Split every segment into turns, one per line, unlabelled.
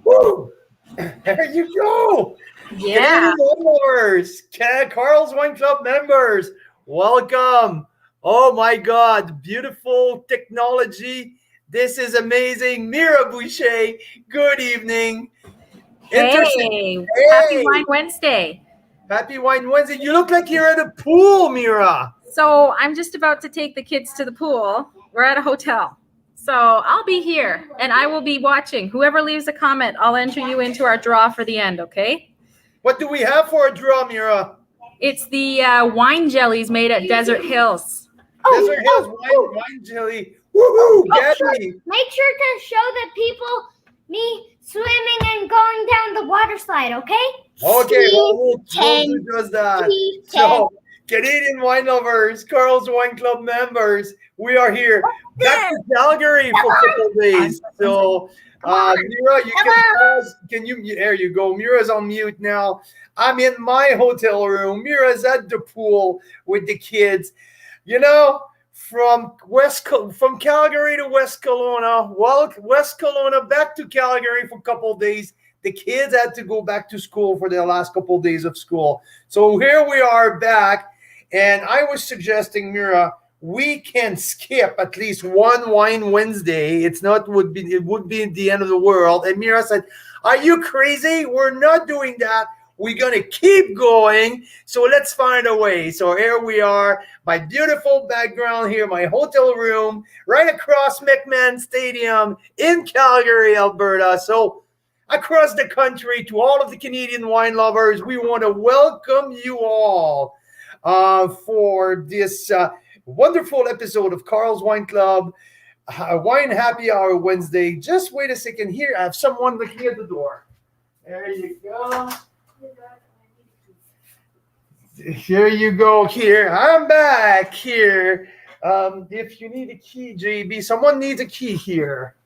Woo! There you go.
Yeah.
Members, Carl's Wine Club members, welcome. Oh my God, beautiful technology. This is amazing. Mira Boucher, good evening.
Hey, happy Wine Wednesday.
Happy Wine Wednesday. You look like you're at a pool, Mira.
So I'm just about to take the kids to the pool. We're at a hotel. So I'll be here and I will be watching. Whoever leaves a comment, I'll enter you into our draw for the end, okay?
What do we have for a draw, Mira?
It's the wine jellies made at Dessert Hills.
Desert Hills wine jelly. Woohoo, Gabby.
Make sure to show the people me swimming and going down the water slide, okay?
Okay, we'll do just that. So, Canadian wine lovers, Carl's Wine Club members, we are here back to Calgary for a couple of days. So, Mira, you can you? There you go. Mira's on mute now. I'm in my hotel room. Mira's at the pool with the kids. You know, from Calgary to West Kelowna, West Kelowna back to Calgary for a couple of days. The kids had to go back to school for their last couple of days of school. So here we are back. And I was suggesting, Mira, we can skip at least one Wine Wednesday. It would be the end of the world. And Mira said, are you crazy? We're not doing that. We're going to keep going. So let's find a way. So here we are, my beautiful background here, my hotel room, right across McMahon Stadium in Calgary, Alberta. So across the country, to all of the Canadian wine lovers, we want to welcome you all for this wonderful episode of Carl's Wine Club, Wine Happy Hour Wednesday. Just wait a second here. I have someone looking at the door. There you go. Here you go. Here. I'm back here. If you need a key, JB, someone needs a key here.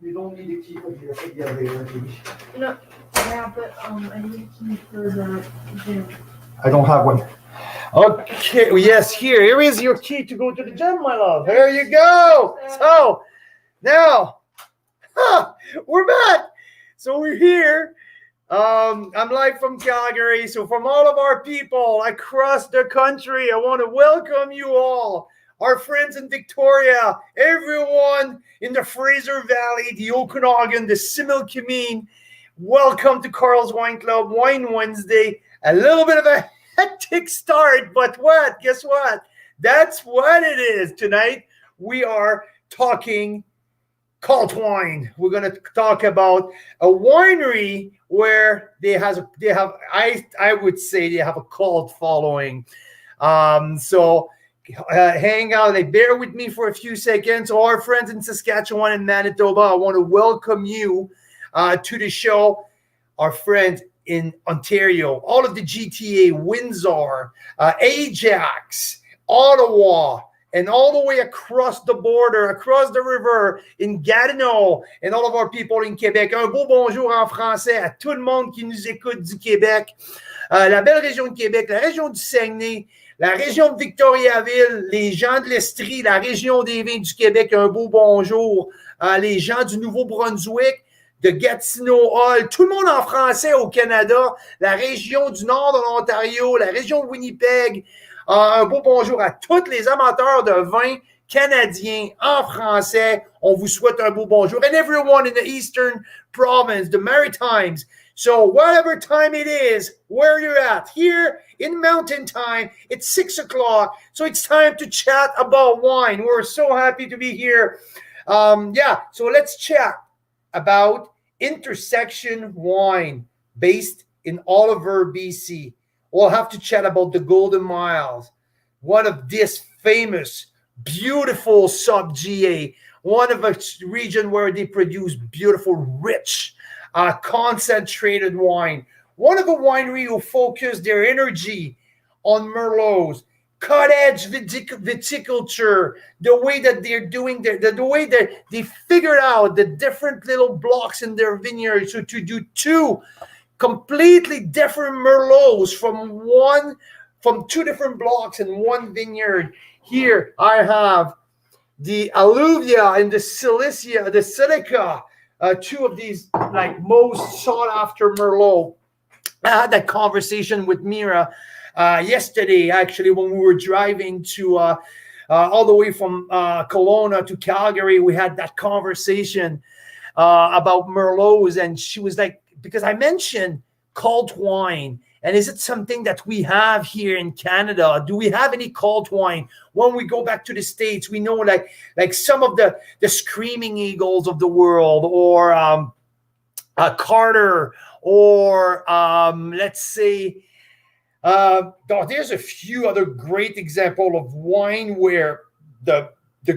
You don't need a key for the elevator.
No, yeah, but I need a key for the gym.
I don't have one. Okay, yes, here is your key to go to the gym, my love. There you go. So now, we're back. So we're here. I'm live from Calgary. So from all of our people across the country, I want to welcome you all. Our friends in Victoria, everyone in the Fraser Valley, the Okanagan, the Similkameen, welcome to Carl's Wine Club, Wine Wednesday. A little bit of a hectic start, but what? Guess what? That's what it is. Tonight, we are talking cult wine. We're going to talk about a winery where I would say they have a cult following. Hang out, bear with me for a few seconds. All our friends in Saskatchewan and Manitoba, I want to welcome you to the show. Our friends in Ontario, all of the GTA, Windsor, Ajax, Ottawa, and all the way across the border, across the river, in Gatineau, and all of our people in Québec. Un beau bonjour en français à tout le monde qui nous écoute du Québec, la belle région de Québec, la région du Saguenay, la région de Victoriaville, les gens de l'Estrie, la région des vins du Québec, un beau bonjour. Les gens du Nouveau-Brunswick, de Gatineau, Hall, tout le monde en français au Canada, la région du nord de l'Ontario, la région de Winnipeg. Un beau bonjour à tous les amateurs de vin canadiens en français. On vous souhaite un beau bonjour. And everyone in the Eastern Province, the Maritimes. So whatever time it is, where you're at, here in Mountain Time, it's 6 o'clock. So it's time to chat about wine. We're so happy to be here. So let's chat about Intersection Wine based in Oliver, BC. We'll have to chat about the Golden Miles, one of this famous beautiful sub GA, one of a region where they produce beautiful, rich, concentrated wine. One of the winery who focus their energy on Merlots, cut-edge viticulture, the way that they're doing the way that they figured out the different little blocks in their vineyard, so to do two completely different Merlots from two different blocks in one vineyard. Here I have the Alluvia and the Silica, two of these like most sought after Merlot. I had that conversation with Mira yesterday, actually, when we were driving to all the way from Kelowna to Calgary. We had that conversation about Merlots, and she was like, because I mentioned cult wine, and is it something that we have here in Canada? Do we have any cult wine? When we go back to the States, we know like some of the Screaming Eagles of the world, or Carter, or let's say, there's a few other great example of wine where the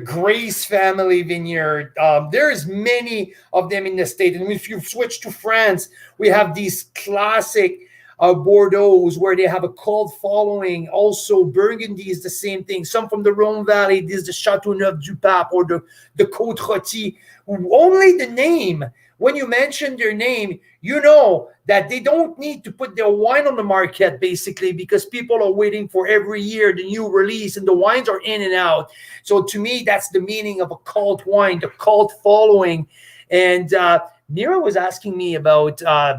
Grace family vineyard, there's many of them in the state. And if you switch to France, we have these classic Bordeaux's where they have a cult following. Also, Burgundy is the same thing. Some from the Rhone Valley, this is the Châteauneuf-du-Pape or the Côte-Rôtie. Only the name, when you mention their name, you know that they don't need to put their wine on the market, basically, because people are waiting for every year the new release, and the wines are in and out. So to me, that's the meaning of a cult wine, the cult following. And Mira was asking me about,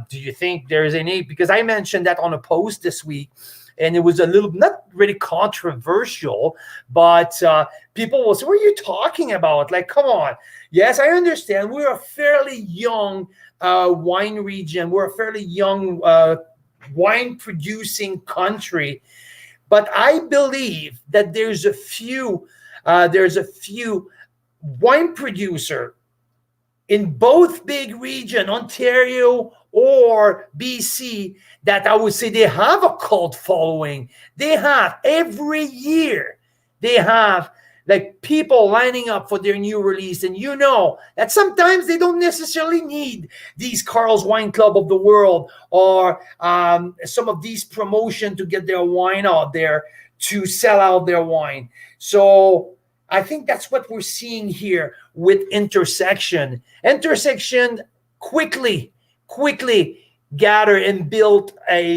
do you think there's any, because I mentioned that on a post this week, and it was a little, not really controversial, but people will say, what are you talking about? Like, come on. Yes, I understand. We're a fairly young wine region. We're a fairly young wine producing country. But I believe that there's a few wine producer in both big region, Ontario or BC, that I would say they have a cult following. They have every year, they have like people lining up for their new release. And you know that sometimes they don't necessarily need these Carl's Wine Club of the world or some of these promotion to get their wine out there to sell out their wine. So I think that's what we're seeing here with Intersection. Intersection quickly gather and build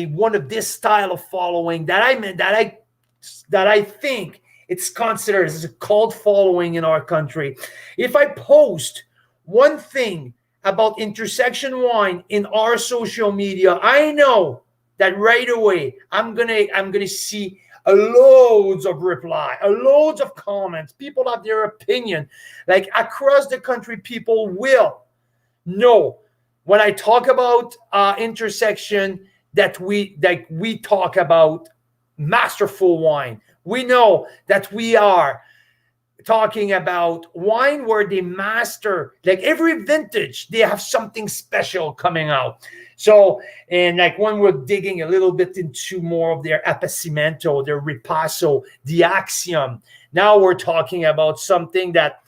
one of this style of following that I think it's considered as a cult following in our country. If I post one thing about Intersection wine in our social media, I know that right away I'm gonna see loads of reply, loads of comments. People have their opinion. Like across the country, people will know when I talk about Intersection that we talk about masterful wine. We know that we are talking about wine where they master, like every vintage, they have something special coming out. So, and like when we're digging a little bit into more of their Appassimento, their Ripasso, the Axiom, now we're talking about something that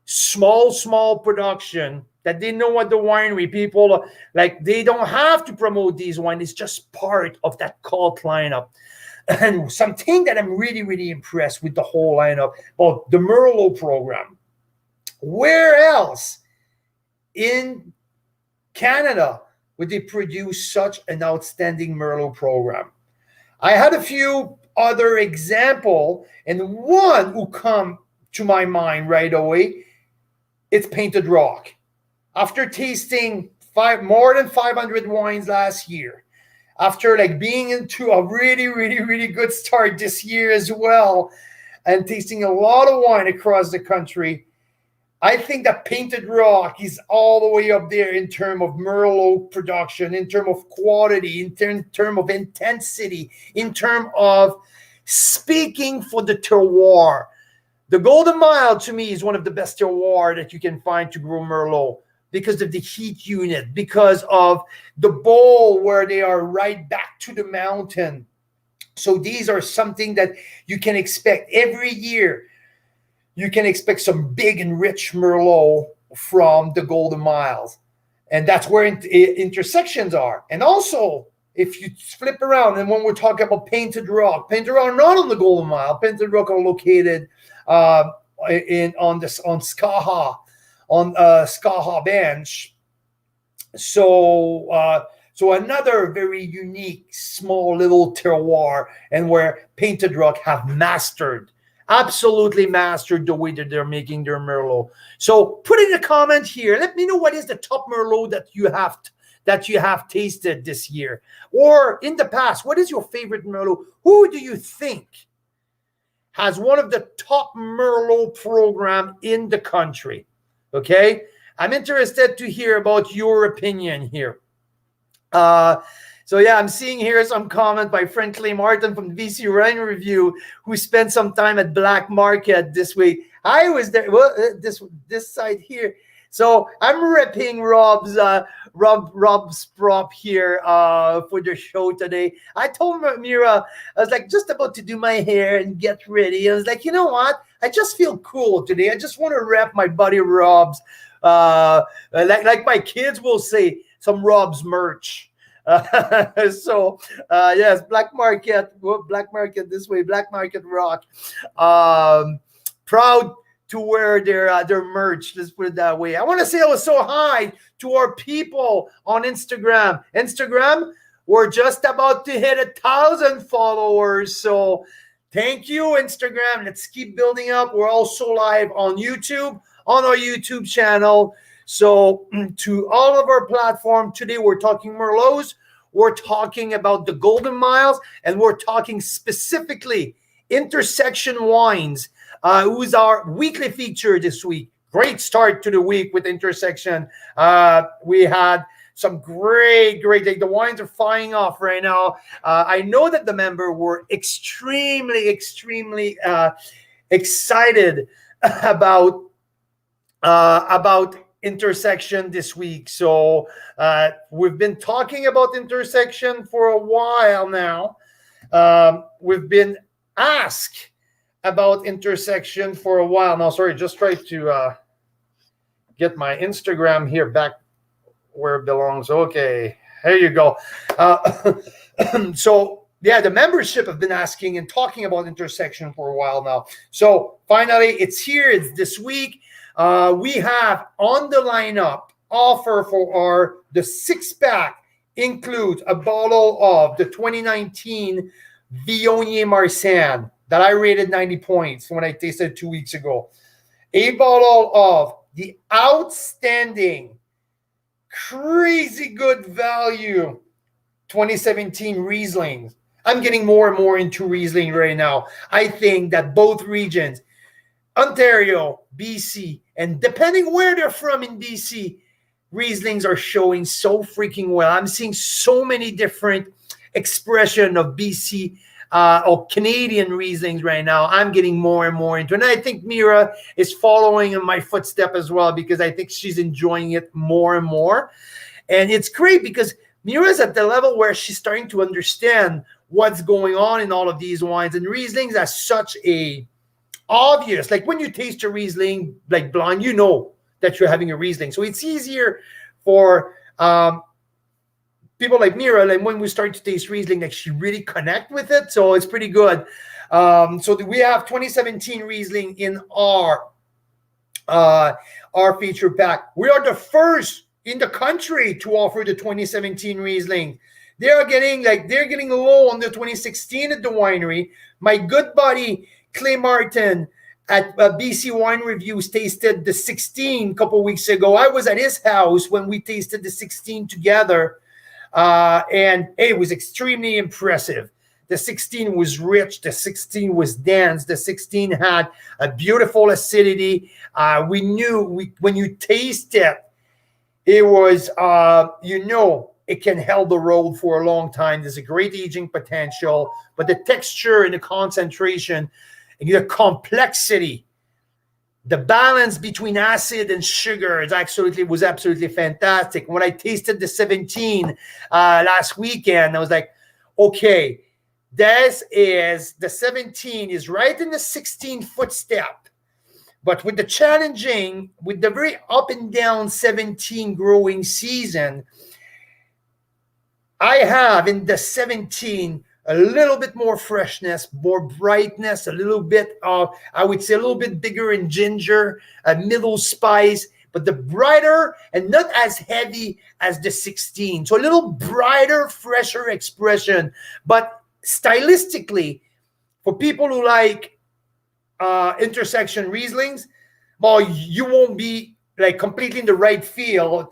small production that they know at the winery. People, like, they don't have to promote these wines. It's just part of that cult lineup. And something that I'm really impressed with the whole lineup, well, the Merlot program. Where else in Canada would they produce such an outstanding Merlot program? I had a few other examples, and one who come to my mind right away, it's Painted Rock. After tasting more than 500 wines last year, after like being into a really good start this year as well, and tasting a lot of wine across the country, I think that Painted Rock is all the way up there in terms of Merlot production, in terms of quality, in terms of intensity, in terms of speaking for the terroir. The Golden Mile, to me, is one of the best terroir that you can find to grow Merlot, because of the heat unit, because of the bowl where they are right back to the mountain. So these are something that you can expect every year. you can expect some big and rich Merlot from the Golden Miles. And that's where intersections are. And also, if you flip around, and when we're talking about Painted Rock not on the Golden Mile. Painted Rock are located on Skaha, Skaha Bench. So another very unique, small little terroir, and where Painted Rock have absolutely mastered the way that they're making their Merlot. So put in a comment here. Let me know what is the top Merlot that you have tasted this year, or in the past. What is your favorite Merlot? Who do you think has one of the top Merlot program in the country? Okay, I'm interested to hear about your opinion here. So yeah, I'm seeing here some comment by friend Clay Martin from the BC Wine Review, who spent some time at Black Market this week. I was there. Well, this side here. So I'm ripping Rob's prop here for the show today. I told Mira, I was like just about to do my hair and get ready. I was like, you know what? I just feel cool today. I just want to rep my buddy Rob's, like my kids will say, some Rob's merch. Yes, Black Market this way, Black Market Rock. Proud to wear their merch. Let's put it that way. I want to say also hi to our people on Instagram. We're just about to hit 1,000 followers. So thank you, Instagram. Let's keep building up. We're also live on YouTube, on our YouTube channel. So to all of our platform today, we're talking Merlots, we're talking about the Golden Miles, and we're talking specifically Intersection Wines, who's our weekly feature this week. Great start to the week with Intersection. We had some great, like the wines are flying off right now. I know that the member were extremely excited about Intersection this week. So we've been talking about Intersection for a while now. We've been asked about Intersection for a while now. Sorry, just try to get my Instagram here back where it belongs. Okay, there you go. So yeah, the membership have been asking and talking about Intersection for a while now. So finally, it's here. It's this week. We have on the lineup offer for the 6-pack includes a bottle of the 2019 Viognier Marsanne that I rated 90 points when I tasted it 2 weeks ago. A bottle of the outstanding, crazy good value 2017 Riesling. I'm getting more and more into Riesling right now. I think that both regions, Ontario, BC, and depending where they're from in BC, Rieslings are showing so freaking well. I'm seeing so many different expression of BC or Canadian Rieslings right now. I'm getting more and more into it. And I think Mira is following in my footstep as well, because I think she's enjoying it more and more. And it's great because Mira's at the level where she's starting to understand what's going on in all of these wines. And Rieslings are such a obvious, like when you taste a Riesling, like blind, you know that you're having a Riesling. So it's easier for people like Mira, like when we start to taste Riesling, like she really connect with it. So it's pretty good. So we have 2017 Riesling in our feature pack. We are the first in the country to offer the 2017 Riesling. They're getting low on the 2016 at the winery. My good buddy Clay Martin at BC Wine Reviews tasted the 16 a couple weeks ago. I was at his house when we tasted the 16 together, and it was extremely impressive. The 16 was rich. The 16 was dense. The 16 had a beautiful acidity. We knew when you taste it, it was, it can hold the road for a long time. There's a great aging potential, but the texture and the concentration, the complexity, the balance between acid and sugar was absolutely fantastic. When I tasted the 17 last weekend, I was like, okay, the 17 is right in the 16 footstep. But with the challenging, with the very up and down 17 growing season, I have in the 17 a little bit more freshness, more brightness, a little bit of, I would say, a little bit bigger in ginger, a middle spice, but the brighter and not as heavy as the 16. So a little brighter, fresher expression. But stylistically, for people who like intersection Rieslings, well, you won't be like completely in the right feel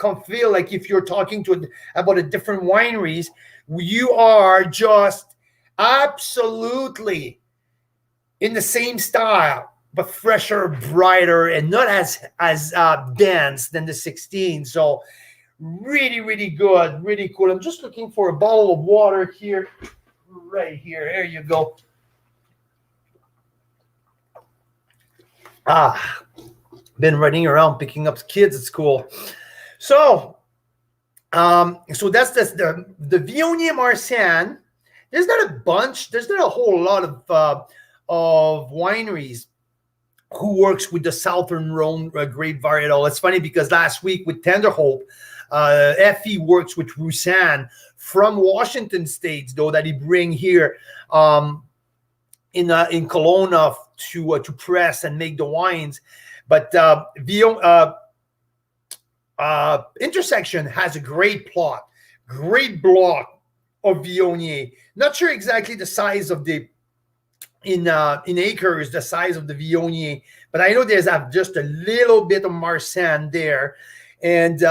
like if you're talking to about a different wineries, you are just absolutely in the same style, but fresher, brighter, and not as dense than the 16. So really, really good, really cool. I'm just looking for a bottle of water here, right here. There you go. Been running around picking up kids at school. So so that's the Viognier Marsanne. There's not a bunch, there's not a whole lot of wineries who works with the Southern Rhone grape varietal. It's funny because last week with Tender Hope, Effie works with Roussanne from Washington State, though, that he bring here in Kelowna to press and make the wines. But Intersection has a great plot, great block of Viognier. Not sure exactly the size of the in acres, the size of the Viognier, but I know there's just a little bit of Marsanne there. And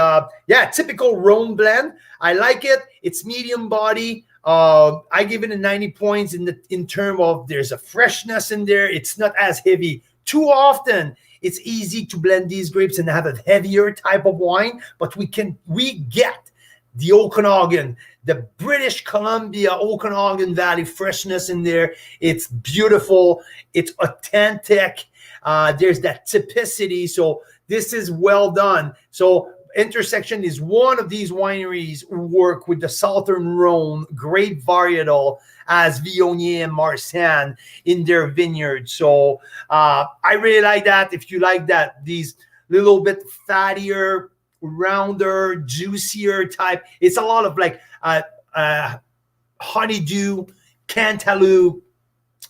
yeah, typical Rhone blend. I like it. It's medium body. I give it a 90 points in terms of there's a freshness in there. It's not as heavy. Too often, it's easy to blend these grapes and have a heavier type of wine, but we get the Okanagan, the British Columbia, Okanagan Valley freshness in there. It's beautiful. It's authentic. There's that typicity. So this is well done. So Intersection is one of these wineries who work with the Southern Rhone grape varietal as Viognier and Marsanne in their vineyard. So I really like that. If you like that, these little bit fattier, rounder, juicier type. It's a lot of like honeydew, cantaloupe,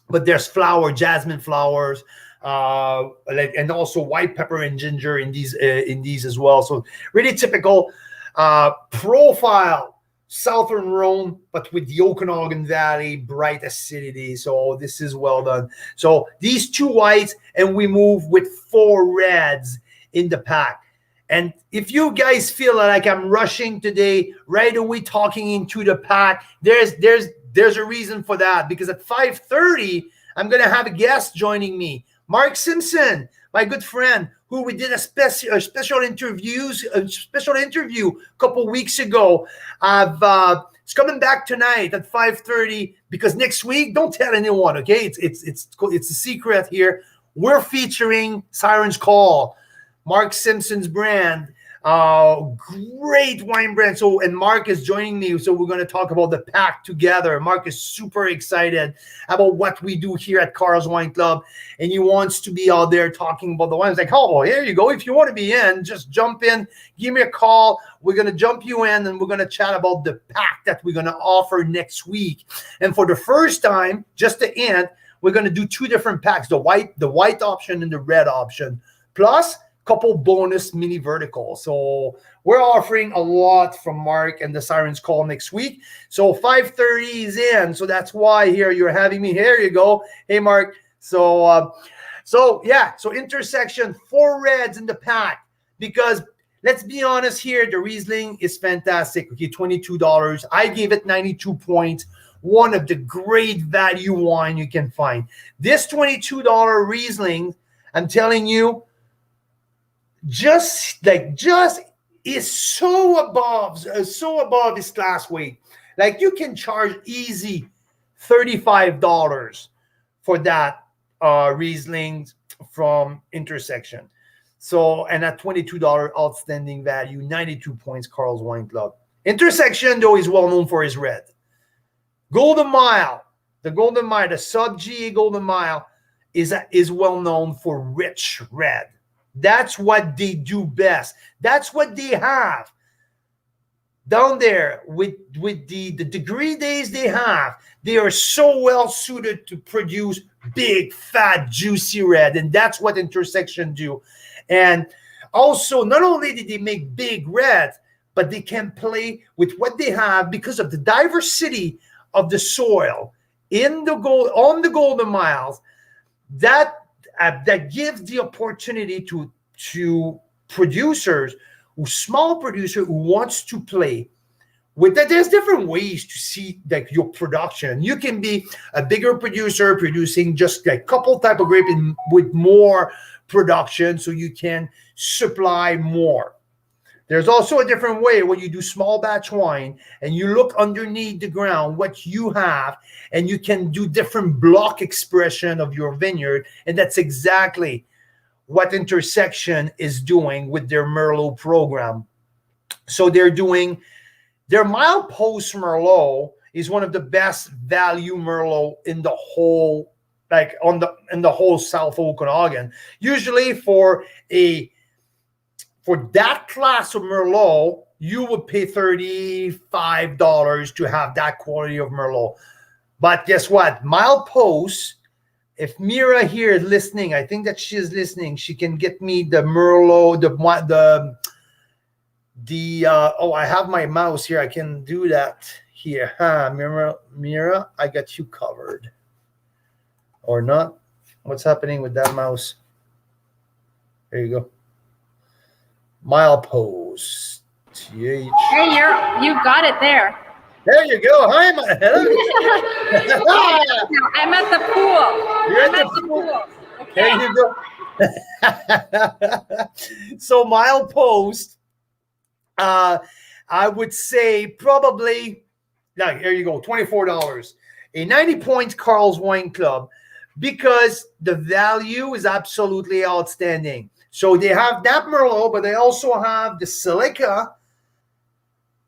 but there's jasmine flowers, and also white pepper and ginger in these as well. So really typical profile Southern Rhone, but with the Okanagan Valley bright acidity. So this is well done. So these 2 whites, and we move with 4 reds in the pack. And if you guys feel like I'm rushing today, right away talking into the pack, there's a reason for that, because at 5:30 I'm gonna have a guest joining me, Mark Simpson, my good friend, who we did a special interview a couple weeks ago. It's coming back tonight at 5:30, because next week, don't tell anyone, okay? It's a secret here. We're featuring Siren's Call, Mark Simpson's brand. Great wine brand. So, and Mark is joining me. So we're going to talk about the pack together. Mark is super excited about what we do here at Carl's Wine Club. And he wants to be out there talking about the wines. Like, oh, here you go. If you want to be in, just jump in. Give me a call. We're going to jump you in, and we're going to chat about the pack that we're going to offer next week. And for the first time, just to end, we're going to do 2 different packs, the white option and the red option, plus couple bonus mini verticals. So we're offering a lot from Mark and the Siren's Call next week. So 5:30 is in. So that's why here you're having me. Here you go. Hey, Mark. So yeah. So Intersection, 4 reds in the pack, because let's be honest here, the Riesling is fantastic. Okay, $22. I gave it 92 points. One of the great value wine you can find. This $22 Riesling, I'm telling you, just is so above his class weight. Like, you can charge easy $35 for that Riesling from Intersection. So, and at $22 outstanding value, 92 points, Carl's Wine Club. Intersection, though, is well known for his red. Golden Mile, the Golden Mile, the sub-GA Golden Mile, is well known for rich red. That's what they do best. That's what they have down there with the degree days they have. They are so well suited to produce big, fat, juicy red, and that's what Intersection do. And also, not only did they make big red, but they can play with what they have because of the diversity of the soil in the on the Golden Miles. That gives the opportunity to producers, small producer who wants to play with that. There's different ways to see like your production. You can be a bigger producer producing just like a couple type of grape with more production, so you can supply more. There's also a different way when you do small batch wine and you look underneath the ground what you have, and you can do different block expression of your vineyard. And that's exactly what Intersection is doing with their Merlot program. So they're doing their milepost Merlot is one of the best value Merlot in the whole, like in the whole South Okanagan. Usually for that class of Merlot, you would pay $35 to have that quality of Merlot. But guess what? Milepost, if Mira here is listening, I think that she is listening, she can get me the Merlot, I have my mouse here. I can do that here. Mira, I got you covered. Or not? What's happening with that mouse? There you go. Milepost.
Hey, you got it there.
There you go. Hi,
I'm at the pool.
You're at the pool. Okay. There you go. So milepost, I would say probably, now here you go, $24. A 90-point Carl's Wine Club, because the value is absolutely outstanding. So they have that Merlot, but they also have the Silica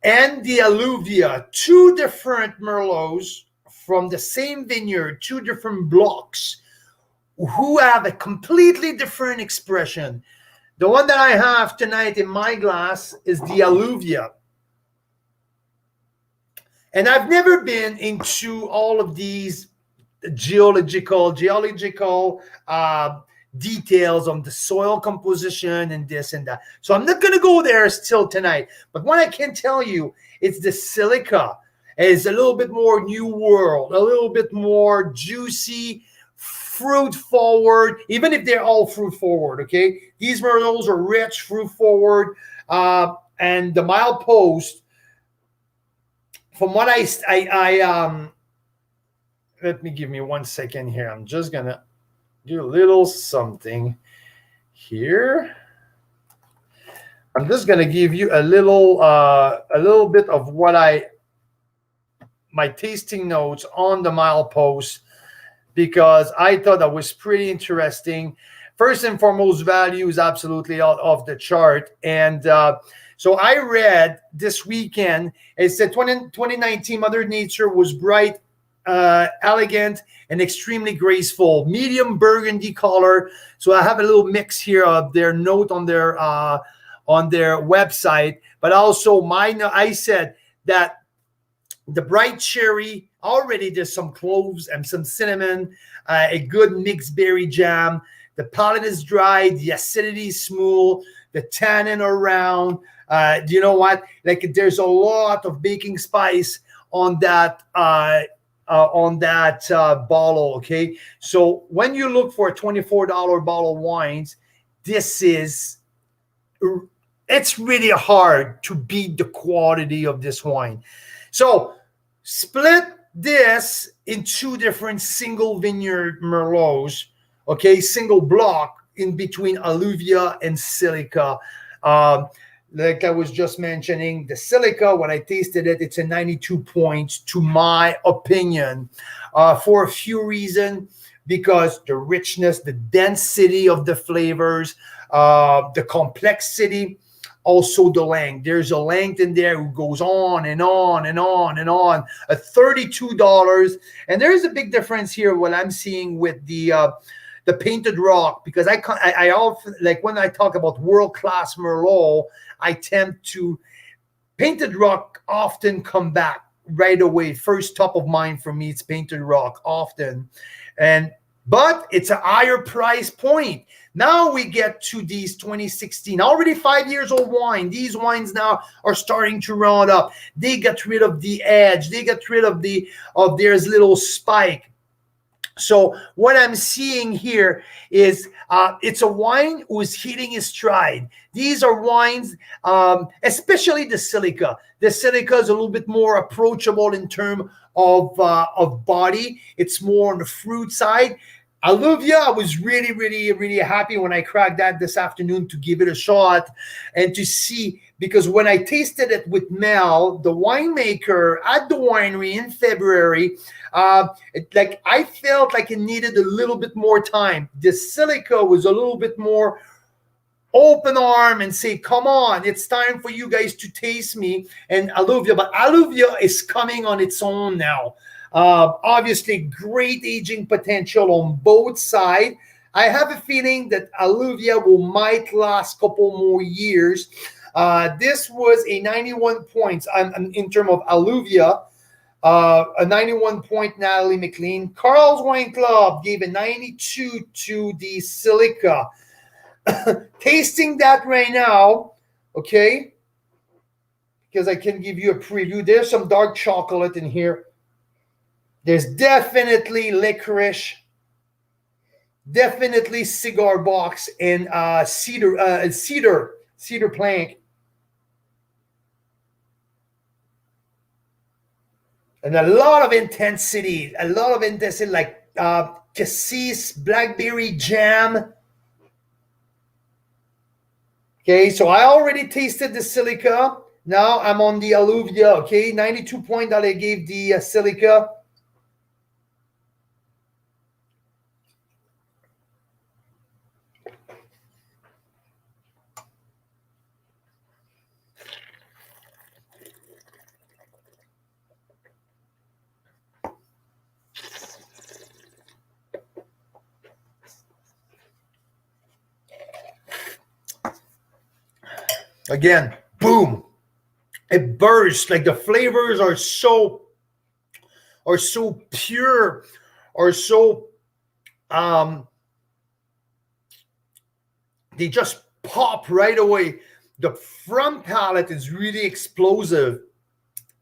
and the Alluvia, two different Merlots from the same vineyard, two different blocks, who have a completely different expression. The one that I have tonight in my glass is the Alluvia. And I've never been into all of these geological details on the soil composition and this and that. So I'm not going to go there still tonight. But what I can tell you, it's the Silica. It's a little bit more New World, a little bit more juicy, fruit forward, even if they're all fruit forward, okay? These Merlots are rich, fruit forward. And the milepost, from what let me give me 1 second here. I'm just going to do a little something here. I'm just going to give you a little bit of my tasting notes on the milepost, because I thought that was pretty interesting. First and foremost, value is absolutely out of the chart. And so I read this weekend, it said 2019 Mother Nature was bright, elegant, and extremely graceful. Medium burgundy color. So I have a little mix here of their note on their website. But also I said that the bright cherry, already there's some cloves and some cinnamon, a good mixed berry jam. The palate is dry, the acidity is smooth, the tannin around. You know what? Like there's a lot of baking spice on that bottle. Okay, so when you look for a $24 bottle of wines, it's really hard to beat the quality of this wine. So split this in two different single vineyard Merlots, okay, single block in between Alluvia and Silica. Like I was just mentioning, the Silica, when I tasted it, it's a 92 points to my opinion, for a few reasons, because the richness, the density of the flavors, the complexity, also the length. There's a length in there who goes on and on and on and on. $32. And there's a big difference here what I'm seeing with the the painted rock, because I often, like when I talk about world-class Merlot, I tend to, painted rock often come back right away. First top of mind for me, it's painted rock often. But it's a higher price point. Now we get to these 2016, already 5 years old wine. These wines now are starting to round up. They get rid of the edge. They get rid of their little spike. So what I'm seeing here is it's a wine who's hitting his stride. These are wines, especially the Silica. The Silica is a little bit more approachable in terms of body. It's more on the fruit side. Alluvia, I was really, really, really happy when I cracked that this afternoon to give it a shot and to see, because when I tasted it with Mel, the winemaker at the winery in February, I felt like it needed a little bit more time. The Silica was a little bit more open arm and say, come on, it's time for you guys to taste me. And Alluvia, but Alluvia is coming on its own now. Obviously, great aging potential on both sides. I have a feeling that Alluvia might last a couple more years. This was a 91 points in terms of Alluvia, a 91 point Natalie McLean. Carl's Wine Club gave a 92 to the Silica. Tasting that right now, okay, because I can give you a preview. There's some dark chocolate in here. There's definitely licorice, definitely cigar box, and cedar plank. And a lot of intensity, like cassis, blackberry jam. Okay, so I already tasted the Silica. Now I'm on the Alluvia, okay? 92 point that I gave the Silica. Again, boom. It bursts. Like the flavors are so pure, or so they just pop right away. The front palate is really explosive.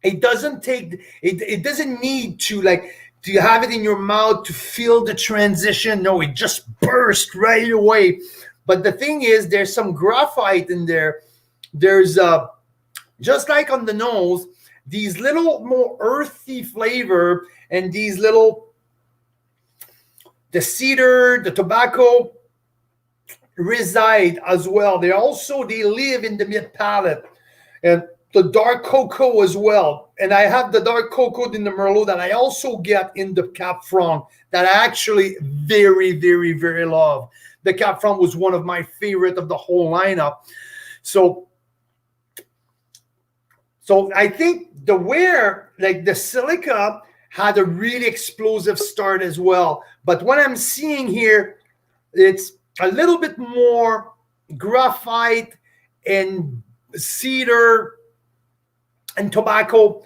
It doesn't take it doesn't need to have it in your mouth to feel the transition. No, it just bursts right away. But the thing is, there's some graphite in there. There's just like on the nose, these little more earthy flavor, and these little, the cedar, the tobacco reside as well. They live in the mid palate, and the dark cocoa as well. And I have the dark cocoa in the Merlot that I also get in the Cap Franc that I actually very, very, very love. The Cap Franc was one of my favorite of the whole lineup. So I think the Silica had a really explosive start as well. But what I'm seeing here, it's a little bit more graphite and cedar and tobacco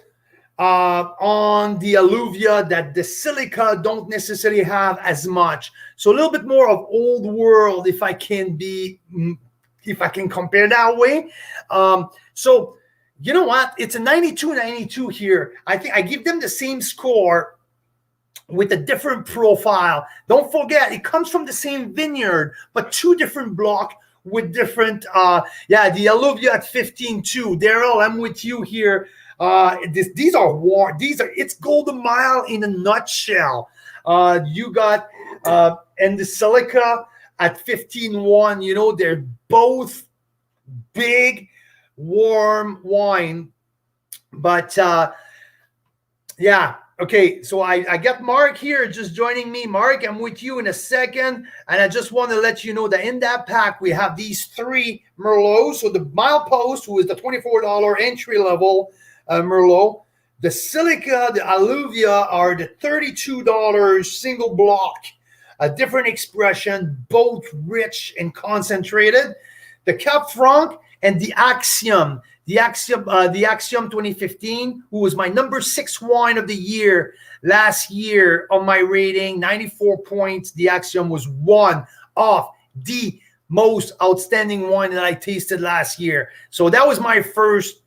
on the Alluvia that the Silica don't necessarily have as much. So a little bit more of old world, if I can compare that way. So you know what? It's a 92 here. I think I give them the same score with a different profile. Don't forget, it comes from the same vineyard, but two different blocks with different, the Alluvia at 15.2. Daryl, I'm with you here. These are warm. It's Golden Mile in a nutshell. You got, and the Silica at 15.1, you know, they're both big, warm wine. But okay, so I got Mark here just joining me. Mark, I'm with you in a second, and I just want to let you know that in that pack we have these three Merlots. So the Milepost, who is the $24 entry level Merlot, the Silica, the Alluvia are the $32 single block a different expression, both rich and concentrated. The Cap Franc and the Axiom. The Axiom 2015, who was my number 6 wine of the year last year on my rating, 94 points. The Axiom was one of the most outstanding wine that I tasted last year. So that was my first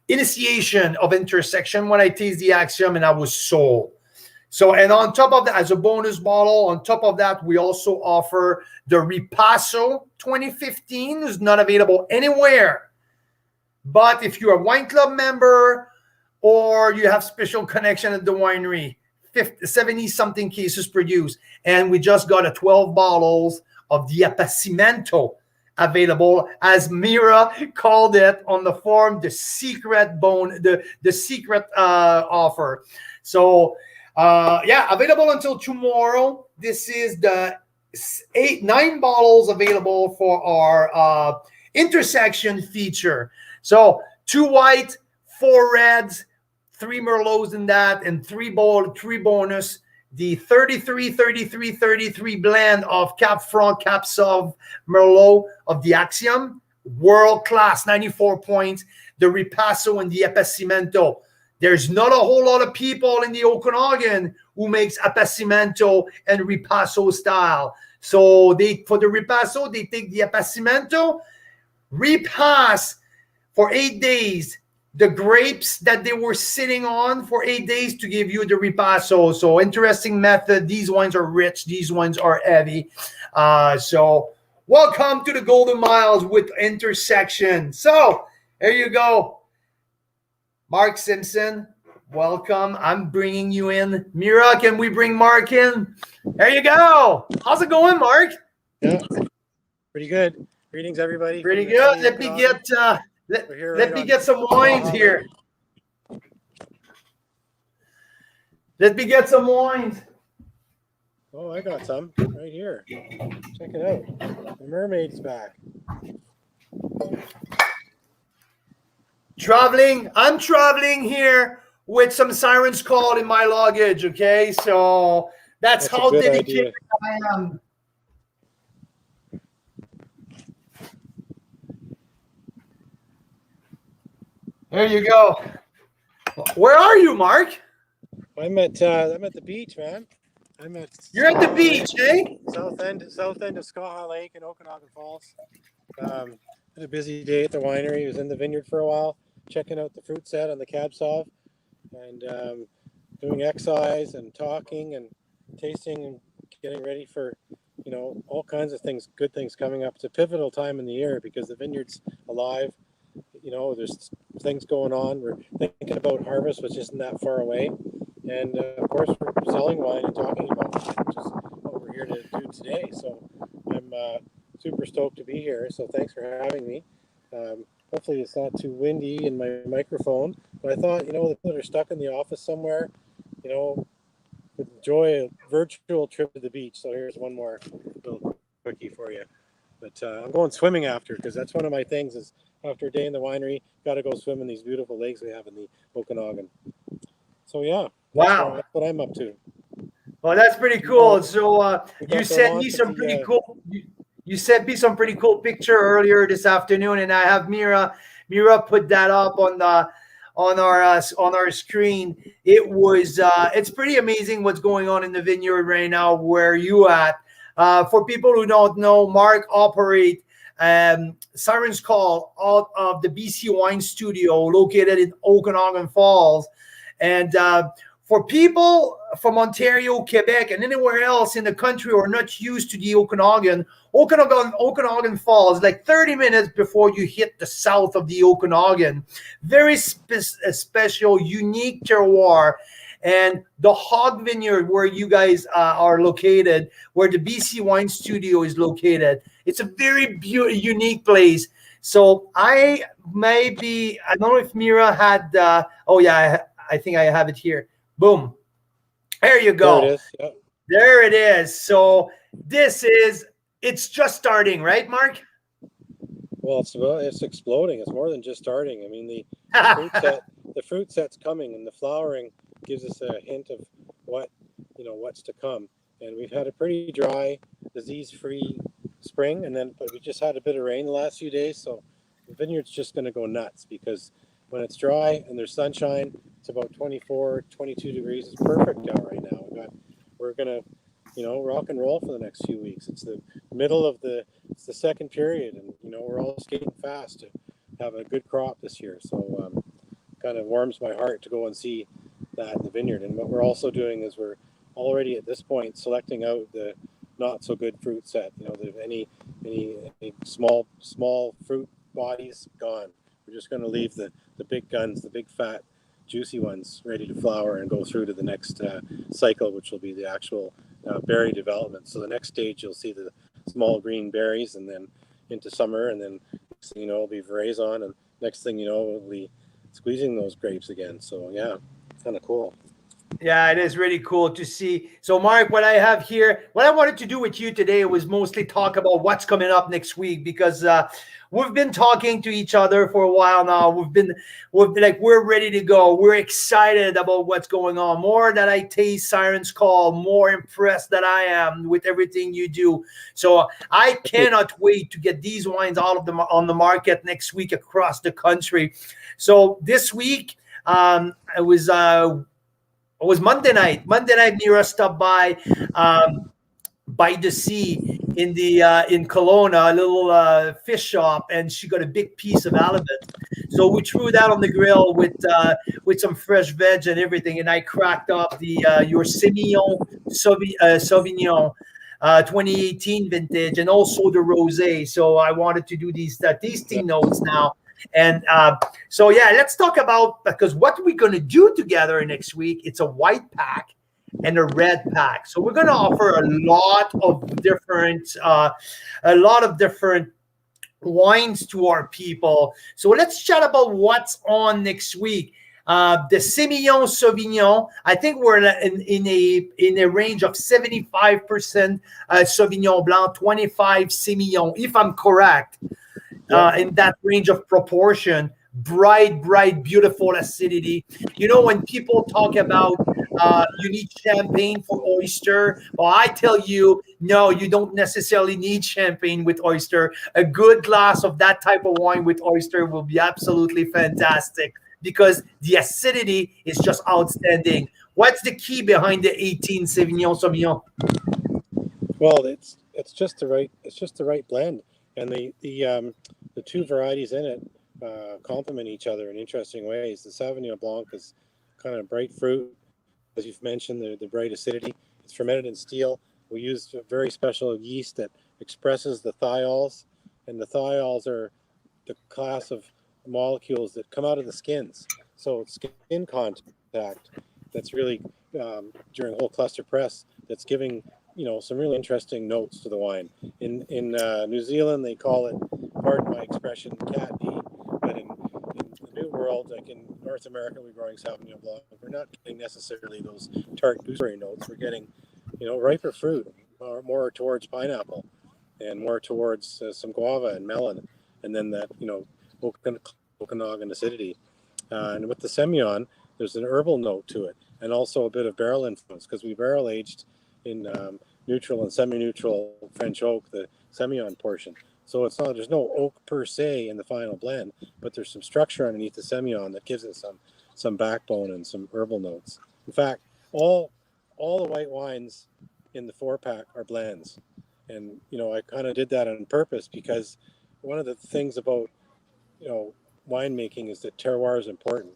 initiation of Intersection when I tasted the Axiom, and I was sold. So, and on top of that, as a bonus bottle, on top of that, we also offer the Ripasso 2015. It's not available anywhere. But if you're a wine club member or you have special connection at the winery, 70-something cases produced. And we just got 12 bottles of the Appassimento available, as Mira called it on the forum, the secret offer. So, available until tomorrow. This is the 9 bottles available for our intersection feature. So 2 white, 4 reds, 3 Merlots in that, and 3 bonus. The 33 blend of Cap Franc, Cap Sauv, Merlot of the Axiom, world class, 94 points. The Ripasso and the Appassimento. There's not a whole lot of people in the Okanagan who makes Appassimento and Ripasso style. So for the Ripasso, they take the Appassimento, repass for 8 days the grapes that they were sitting on for 8 days to give you the Ripasso. So interesting method. These wines are rich. These wines are heavy. So welcome to the Golden Miles with Intersection. So there you go. Mark Simpson, welcome. I'm bringing you in. Mira, can we bring Mark in? There you go. How's it going, Mark?
Yeah, pretty good. Greetings, everybody.
Pretty good. Let me get some wines here. Let me get some wines.
Oh, I got some right here. Check it out. The mermaid's back.
I'm traveling here with some Siren's call in my luggage, okay? So that's how dedicated I am. There you go. Where are you, Mark?
I'm at the beach, man.
You're at the beach, eh?
South end of Skaha Lake in Okanagan Falls. Had a busy day at the winery. Was in the vineyard for a while, checking out the fruit set on the Cab Sauv, and doing excise and talking and tasting and getting ready for, all kinds of things, good things coming up. It's a pivotal time in the year because the vineyard's alive. There's things going on. We're thinking about harvest, which isn't that far away. And of course, we're selling wine and talking about wine, which is what we're here to do today. So I'm super stoked to be here. So thanks for having me. Hopefully it's not too windy in my microphone. But I thought, the people that are stuck in the office somewhere, would enjoy a virtual trip to the beach. So here's one more little quickie for you. But I'm going swimming after, because that's one of my things is after a day in the winery, got to go swim in these beautiful lakes we have in the Okanagan. So yeah,
wow,
that's what I'm up to.
Well, that's pretty cool. So you sent me some pretty cool. You sent me some pretty cool picture earlier this afternoon, and I have Mira put that up on our screen. It's pretty amazing what's going on in the vineyard right now. Where you at? For people who don't know, Mark operates Siren's Call out of the BC Wine Studio located in Okanagan Falls. And for people from Ontario, Quebec, and anywhere else in the country who are not used to the Okanagan Falls, like 30 minutes before you hit the south of the Okanagan. Very special, unique terroir. And the Hog Vineyard, where you guys are located, where the BC Wine Studio is located, it's a very unique place. So I don't know if Mira had, I think I have it here. Boom. There you go.
There it is. Yep.
There it is. So it's just starting, right, Mark?
Well, it's exploding. It's more than just starting. I mean, the fruit set's coming, and the flowering gives us a hint of what what's to come. And we've had a pretty dry, disease-free spring, but we just had a bit of rain the last few days, so the vineyard's just going to go nuts because when it's dry and there's sunshine, it's about 24, 22 degrees. It's perfect out right now. We're going to, rock and roll for the next few weeks. It's the middle of it's the second period, and, we're all skating fast to have a good crop this year. So kind of warms my heart to go and see that in the vineyard. And what we're also doing is we're already at this point selecting out the not so good fruit set. Any small fruit bodies gone. We're just going to leave the big guns, the big fat juicy ones ready to flower and go through to the next cycle, which will be the actual berry development. So the next stage you'll see the small green berries, and then into summer, and then next thing you know it'll be veraison, and next thing you know we'll be squeezing those grapes again. So yeah, it's kind of cool.
Yeah, it is really cool to see. So, Mark, what I have here, what I wanted to do with you today was mostly talk about what's coming up next week, because we've been talking to each other for a while now. We're ready to go. We're excited about what's going on. More that I taste Siren's call, more impressed that I am with everything you do. So I cannot wait to get these wines on the market next week across the country. So this week, it was Monday night. Mira stopped by the sea in Kelowna, a little fish shop, and she got a big piece of halibut. So we threw that on the grill with some fresh veg and everything, and I cracked up your Semillon Sauvignon 2018 vintage, and also the rosé. So I wanted to do these tasting notes now. And so, yeah, let's talk about, because what we're going to do together next week, it's a white pack and a red pack. So we're going to offer a lot of different wines to our people. So let's chat about what's on next week. The Semillon Sauvignon, I think we're in a range of 75% Sauvignon Blanc, 25 Semillon, if I'm correct. In that range of proportion, bright, beautiful acidity. When people talk about you need champagne for oyster, well, I tell you, no, you don't necessarily need champagne with oyster. A good glass of that type of wine with oyster will be absolutely fantastic, because the acidity is just outstanding. What's the key behind the 18 Sauvignon?
Well, it's just the right blend. And the two varieties in it complement each other in interesting ways. The Sauvignon Blanc is kind of bright fruit, as you've mentioned, the bright acidity. It's fermented in steel. We use a very special yeast that expresses the thiols, and the thiols are the class of molecules that come out of the skins. So skin contact, that's really during whole cluster press, that's giving some really interesting notes to the wine. In New Zealand, they call it, pardon my expression, cat pee. But in the New World, like in North America, we're growing Sauvignon Blanc. We're not getting necessarily those tart gooseberry notes. We're getting, riper fruit, more towards pineapple, and more towards some guava and melon, and then that, Okanagan acidity. And with the Semillon, there's an herbal note to it, and also a bit of barrel influence, because we barrel aged in neutral and semi-neutral French oak, the Semillon portion. So there's no oak per se in the final blend, but there's some structure underneath the Semillon that gives it some backbone and some herbal notes. In fact, all the white wines in the 4-pack are blends. And, I kind of did that on purpose, because one of the things about, winemaking is that terroir is important.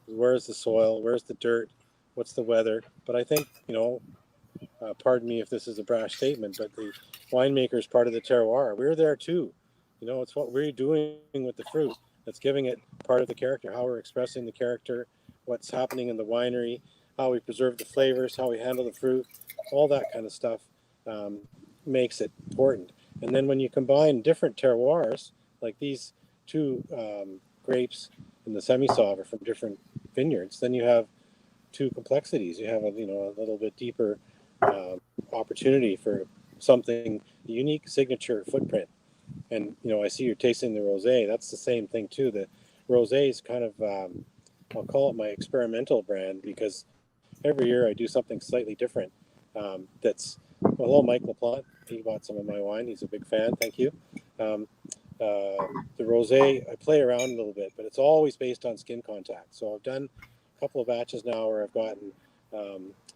Where's the soil? Where's the dirt? What's the weather? But I think, pardon me if this is a brash statement, but the winemaker is part of the terroir. We're there too. It's what we're doing with the fruit that's giving it part of the character, how we're expressing the character, what's happening in the winery, how we preserve the flavors, how we handle the fruit, all that kind of stuff makes it important. And then when you combine different terroirs, like these two grapes in the semi-sauv from different vineyards, then you have two complexities. You have a little bit deeper opportunity for something unique, signature footprint. And I see you're tasting the rosé. That's the same thing too. The rosé is kind of I'll call it my experimental brand, because every year I do something slightly different. That's well, hello, Mike LaPlante. He bought some of my wine. He's a big fan. Thank you. The rosé, I play around a little bit, but it's always based on skin contact. So I've done a couple of batches now where I've gotten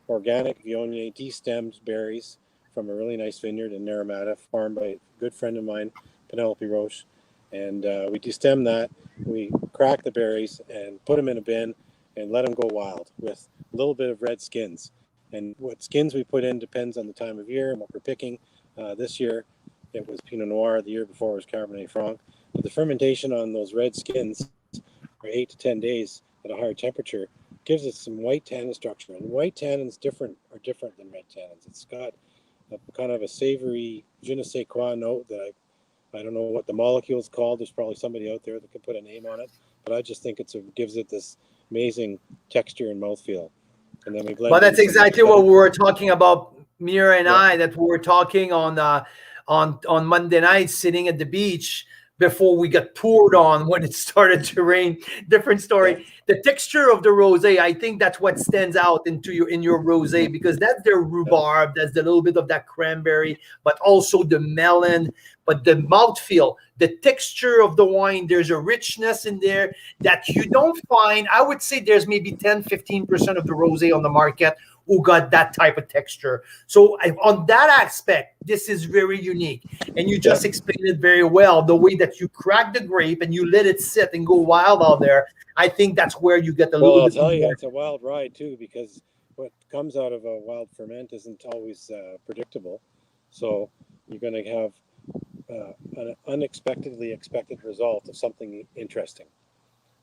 organic Viognier destemmed berries from a really nice vineyard in Naramata, farmed by a good friend of mine, Penelope Roche. And we destem that, we crack the berries and put them in a bin and let them go wild with a little bit of red skins. And what skins we put in depends on the time of year and what we're picking. This year it was Pinot Noir, the year before it was Cabernet Franc. But the fermentation on those red skins for 8 to 10 days at a higher temperature gives it some white tannin structure. And white tannins are different than red tannins. It's got a kind of a savory je ne sais quoi note that I don't know what the molecule is called. There's probably somebody out there that could put a name on it, but I just think gives it this amazing texture and mouthfeel. And then we blend.
Well, that's exactly what we were talking about, Mira and
Yeah.
I. That we were talking on Monday night, sitting at the beach before we got poured on when it started to rain. Different story.
Yeah.
The texture of the rosé, I think that's what stands out in your rosé, because that's the rhubarb, that's the little bit of that cranberry, but also the melon, but the mouthfeel, the texture of the wine, there's a richness in there that you don't find. I would say there's maybe 10-15% of the rosé on the market who got that type of texture. So on that aspect, this is very unique. And you just explained it very well. The way that you crack the grape and you let it sit and go wild out there, I think that's where you get a little bit
I'll tell you,
more.
it's a wild ride too, because what comes out of a wild ferment isn't always predictable. So you're going to have an unexpectedly expected result of something interesting.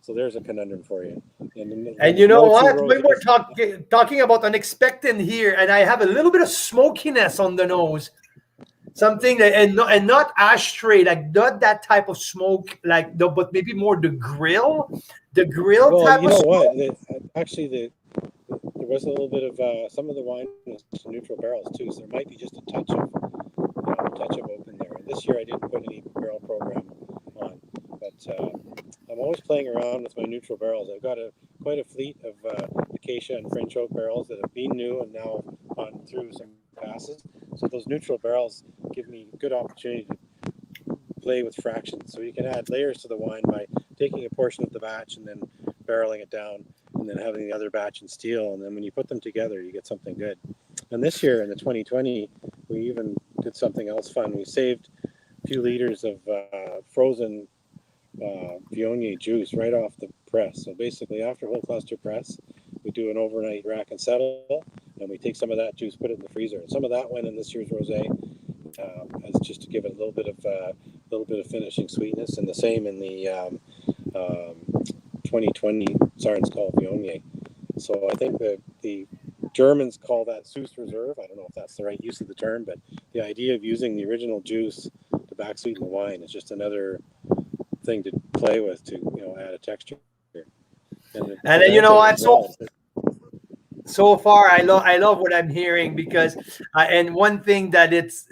So there's a conundrum for you.
And you know what? When we're talking about unexpected here, and I have a little bit of smokiness on the nose, something that and not ashtray, like not that type of smoke, but maybe more the grill
Well,
type
you
of
know
smoke.
what? There was a little bit of some of the wine was neutral barrels too, so there might be just a touch of open there. This year I didn't put any barrel program on, but I'm always playing around with my neutral barrels. I've got quite a fleet of acacia and French oak barrels that have been new and now gone through some passes. So those neutral barrels give me a good opportunity to play with fractions. So you can add layers to the wine by taking a portion of the batch and then barreling it down, and then having the other batch in steel. And then when you put them together, you get something good. And this year in the 2020, we even did something else fun. We saved a few liters of frozen Viognier juice right off the press. So basically, after whole cluster press, we do an overnight rack and settle, and we take some of that juice, put it in the freezer. And some of that went in this year's rosé, as just to give it a little bit of finishing sweetness. And the same in the 2020 Siren's called Viognier. So I think that the Germans call that Süß Reserve. I don't know if that's the right use of the term, but the idea of using the original juice to back sweeten the wine is just another thing to play with to add a texture. And
you know what? So far, I love what I'm hearing, because and one thing that it's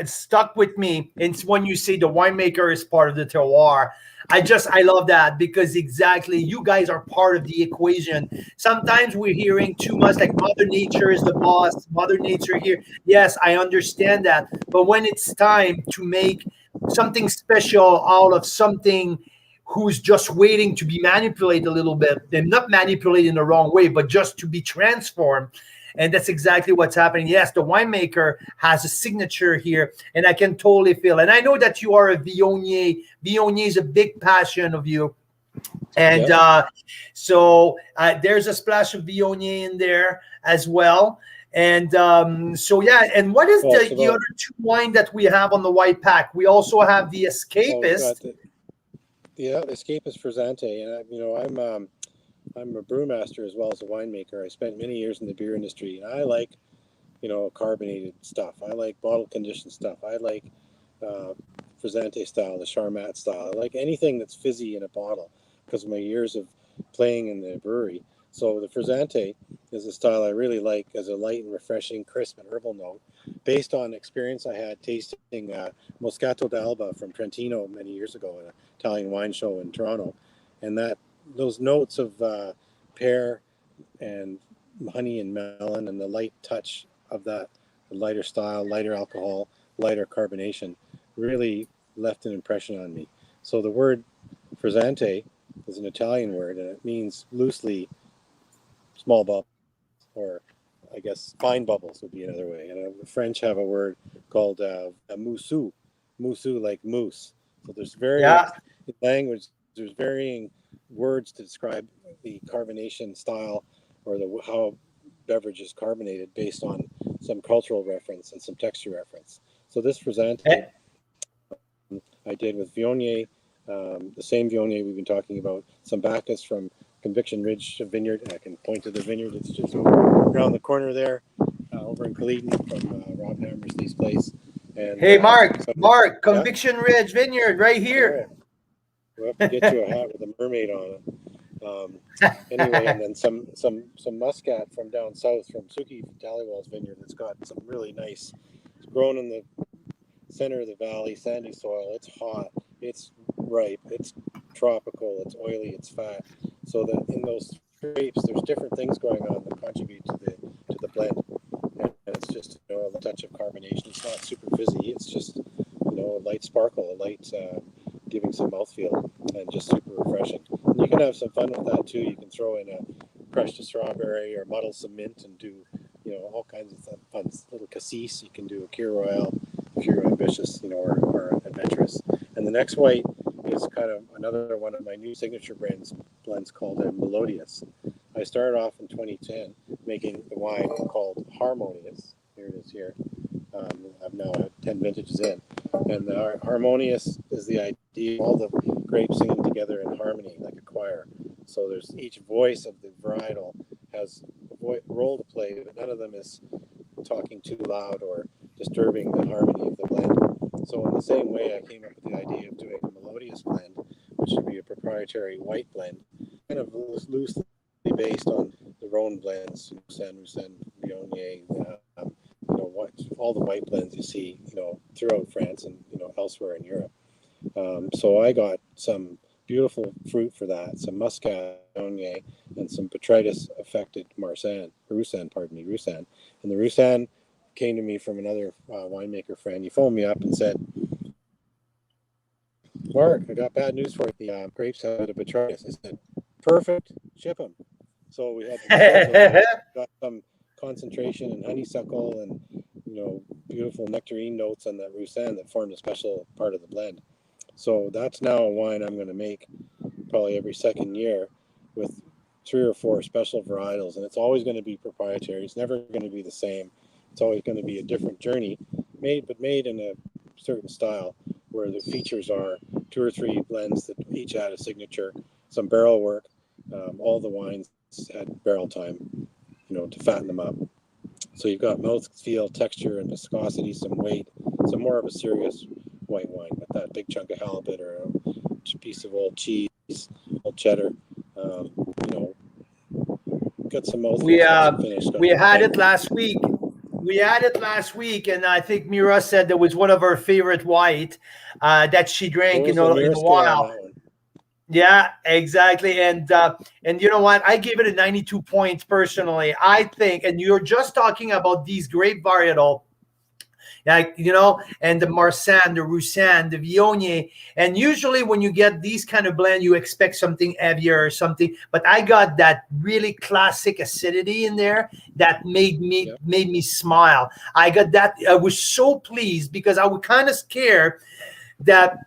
stuck with me, it's when you say the winemaker is part of the terroir. I love that, because exactly, you guys are part of the equation. Sometimes we're hearing too much like Mother Nature is the boss, Mother Nature here. Yes, I understand that. But when it's time to make something special out of something who's just waiting to be manipulated a little bit, and not manipulated in the wrong way, but just to be transformed. And that's exactly what's happening. Yes, the winemaker has a signature here, and I can totally feel. And I know that you are a Viognier. Viognier is a big passion of you. And so there's a splash of Viognier in there as well. And and what is the other two wine that we have on the white pack? We also have the Escapist.
The Escapist Frizzante, and I'm a brewmaster as well as a winemaker. I spent many years in the beer industry, and I like carbonated stuff. I like bottle conditioned stuff. I like Frizzante style, the Charmat style. I like anything that's fizzy in a bottle because of my years of playing in the brewery. So the Frizzante is a style I really like as a light and refreshing, crisp and herbal note, based on experience I had tasting Moscato d'Alba from Trentino many years ago at an Italian wine show in Toronto. And those notes of pear and honey and melon and the light touch of that lighter style, lighter alcohol, lighter carbonation really left an impression on me. So the word frizzante is an Italian word, and it means loosely small bubbles, or I guess fine bubbles would be another way. And the French have a word called moussu, moussu like mousse. So there's various in language. There's varying words to describe the carbonation style or how beverage is carbonated based on some cultural reference and some texture reference. So this frizzante I did with Viognier, the same Viognier we've been talking about, some Bacchus from Conviction Ridge Vineyard. I can point to the vineyard. It's just around the corner there, over in Culleton from Rob Hammersley's place. And,
hey, Mark, Conviction Ridge Vineyard right here.
We'll have to get you a hat with a mermaid on it. Anyway, and then some Muscat from down south from Suki Tallywell's vineyard that's got some really nice, it's grown in the center of the valley, sandy soil. It's hot, it's ripe, it's tropical, it's oily, it's fat. So that in those grapes, there's different things going on that contribute to the blend. And it's just a touch of carbonation. It's not super fizzy. It's just a light sparkle, a light giving some mouthfeel, and just super refreshing. And you can have some fun with that too. You can throw in a crushed strawberry or muddle some mint and do all kinds of fun. Little cassis. You can do a Kir Royale if you're ambitious, or adventurous. And the next white is kind of another one of my new signature blends called a Melodious. I started off in 2010 making the wine called Harmonious. Here it is here. I've now had 10 vintages in. And the Harmonious is the idea of all the grapes singing together in harmony like a choir. So there's each voice of the varietal has a role to play, but none of them is talking too loud or disturbing the harmony of the blend. So in the same way, I came up with the idea of doing a Melodious blend, which would be a proprietary white blend, kind of loosely based on the Rhone blends, Roussanne, Viognier, all the white blends you see, throughout France and elsewhere in Europe. So I got some beautiful fruit for that, some Muscat, Viognier, and some botrytis affected Roussanne. And the Roussanne came to me from another winemaker friend. He phoned me up and said, "Mark, I got bad news for you. The grapes had a botrytis." I said, "Perfect, ship them." So we had got some concentration and honeysuckle and beautiful nectarine notes on that Roussanne that formed a special part of the blend. So that's now a wine I'm going to make probably every second year with 3 or 4 special varietals, and it's always going to be proprietary. It's never going to be the same. It's always going to be a different journey, made in a certain style where the features are 2 or 3 blends that each add a signature, some barrel work. All the wines had barrel time, to fatten them up. So you've got mouthfeel, texture, and viscosity, some weight, some more of a serious white wine with that big chunk of halibut or a piece of old cheese, old cheddar. Got some mouthfeel.
We had it last week. And I think Mira said that was one of her favorite white that she drank in a while. Yeah, exactly. And you know what? I gave it a 92 points personally. I think, and you're just talking about these grape varietal, and the Marsanne, the Roussanne, the Viognier. And usually when you get these kind of blend, you expect something heavier or something. But I got that really classic acidity in there that made me smile. I got that. I was so pleased because I was kind of scared that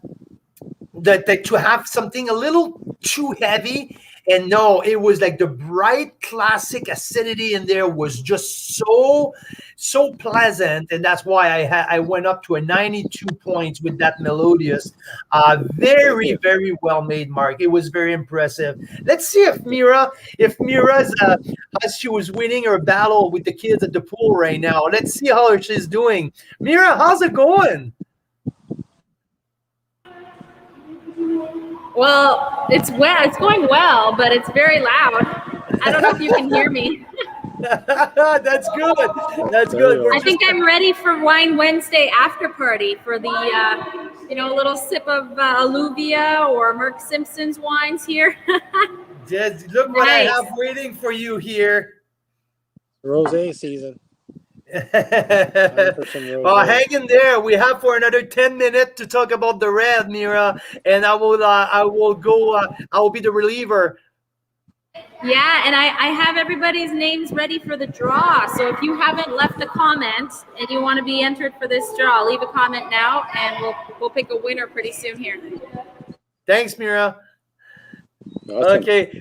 to have something a little too heavy, and no, it was like the bright classic acidity in there was just so pleasant, and that's why I went up to a 92 points with that Melodious. Very, very well made, Mark. It was very impressive. Let's see if Mira's as she was winning her battle with the kids at the pool right now. Let's see how she's doing. Mira, how's it going?
Well, it's going well, but it's very loud. I don't know if you can hear me.
That's good. That's good.
I think I'm ready for Wine Wednesday after party for the, a little sip of Alluvia or Merck Simpson's wines here.
Just look what I have waiting for you here.
Rosé season. Time for some
Well,
rosé.
hang in there. We have for another 10 minutes to talk about the red, Mira, and I will go. I will be the reliever.
Yeah, and I have everybody's names ready for the draw. So if you haven't left a comment and you want to be entered for this draw, leave a comment now, and we'll pick a winner pretty soon here.
Thanks, Mira.
Awesome.
Okay,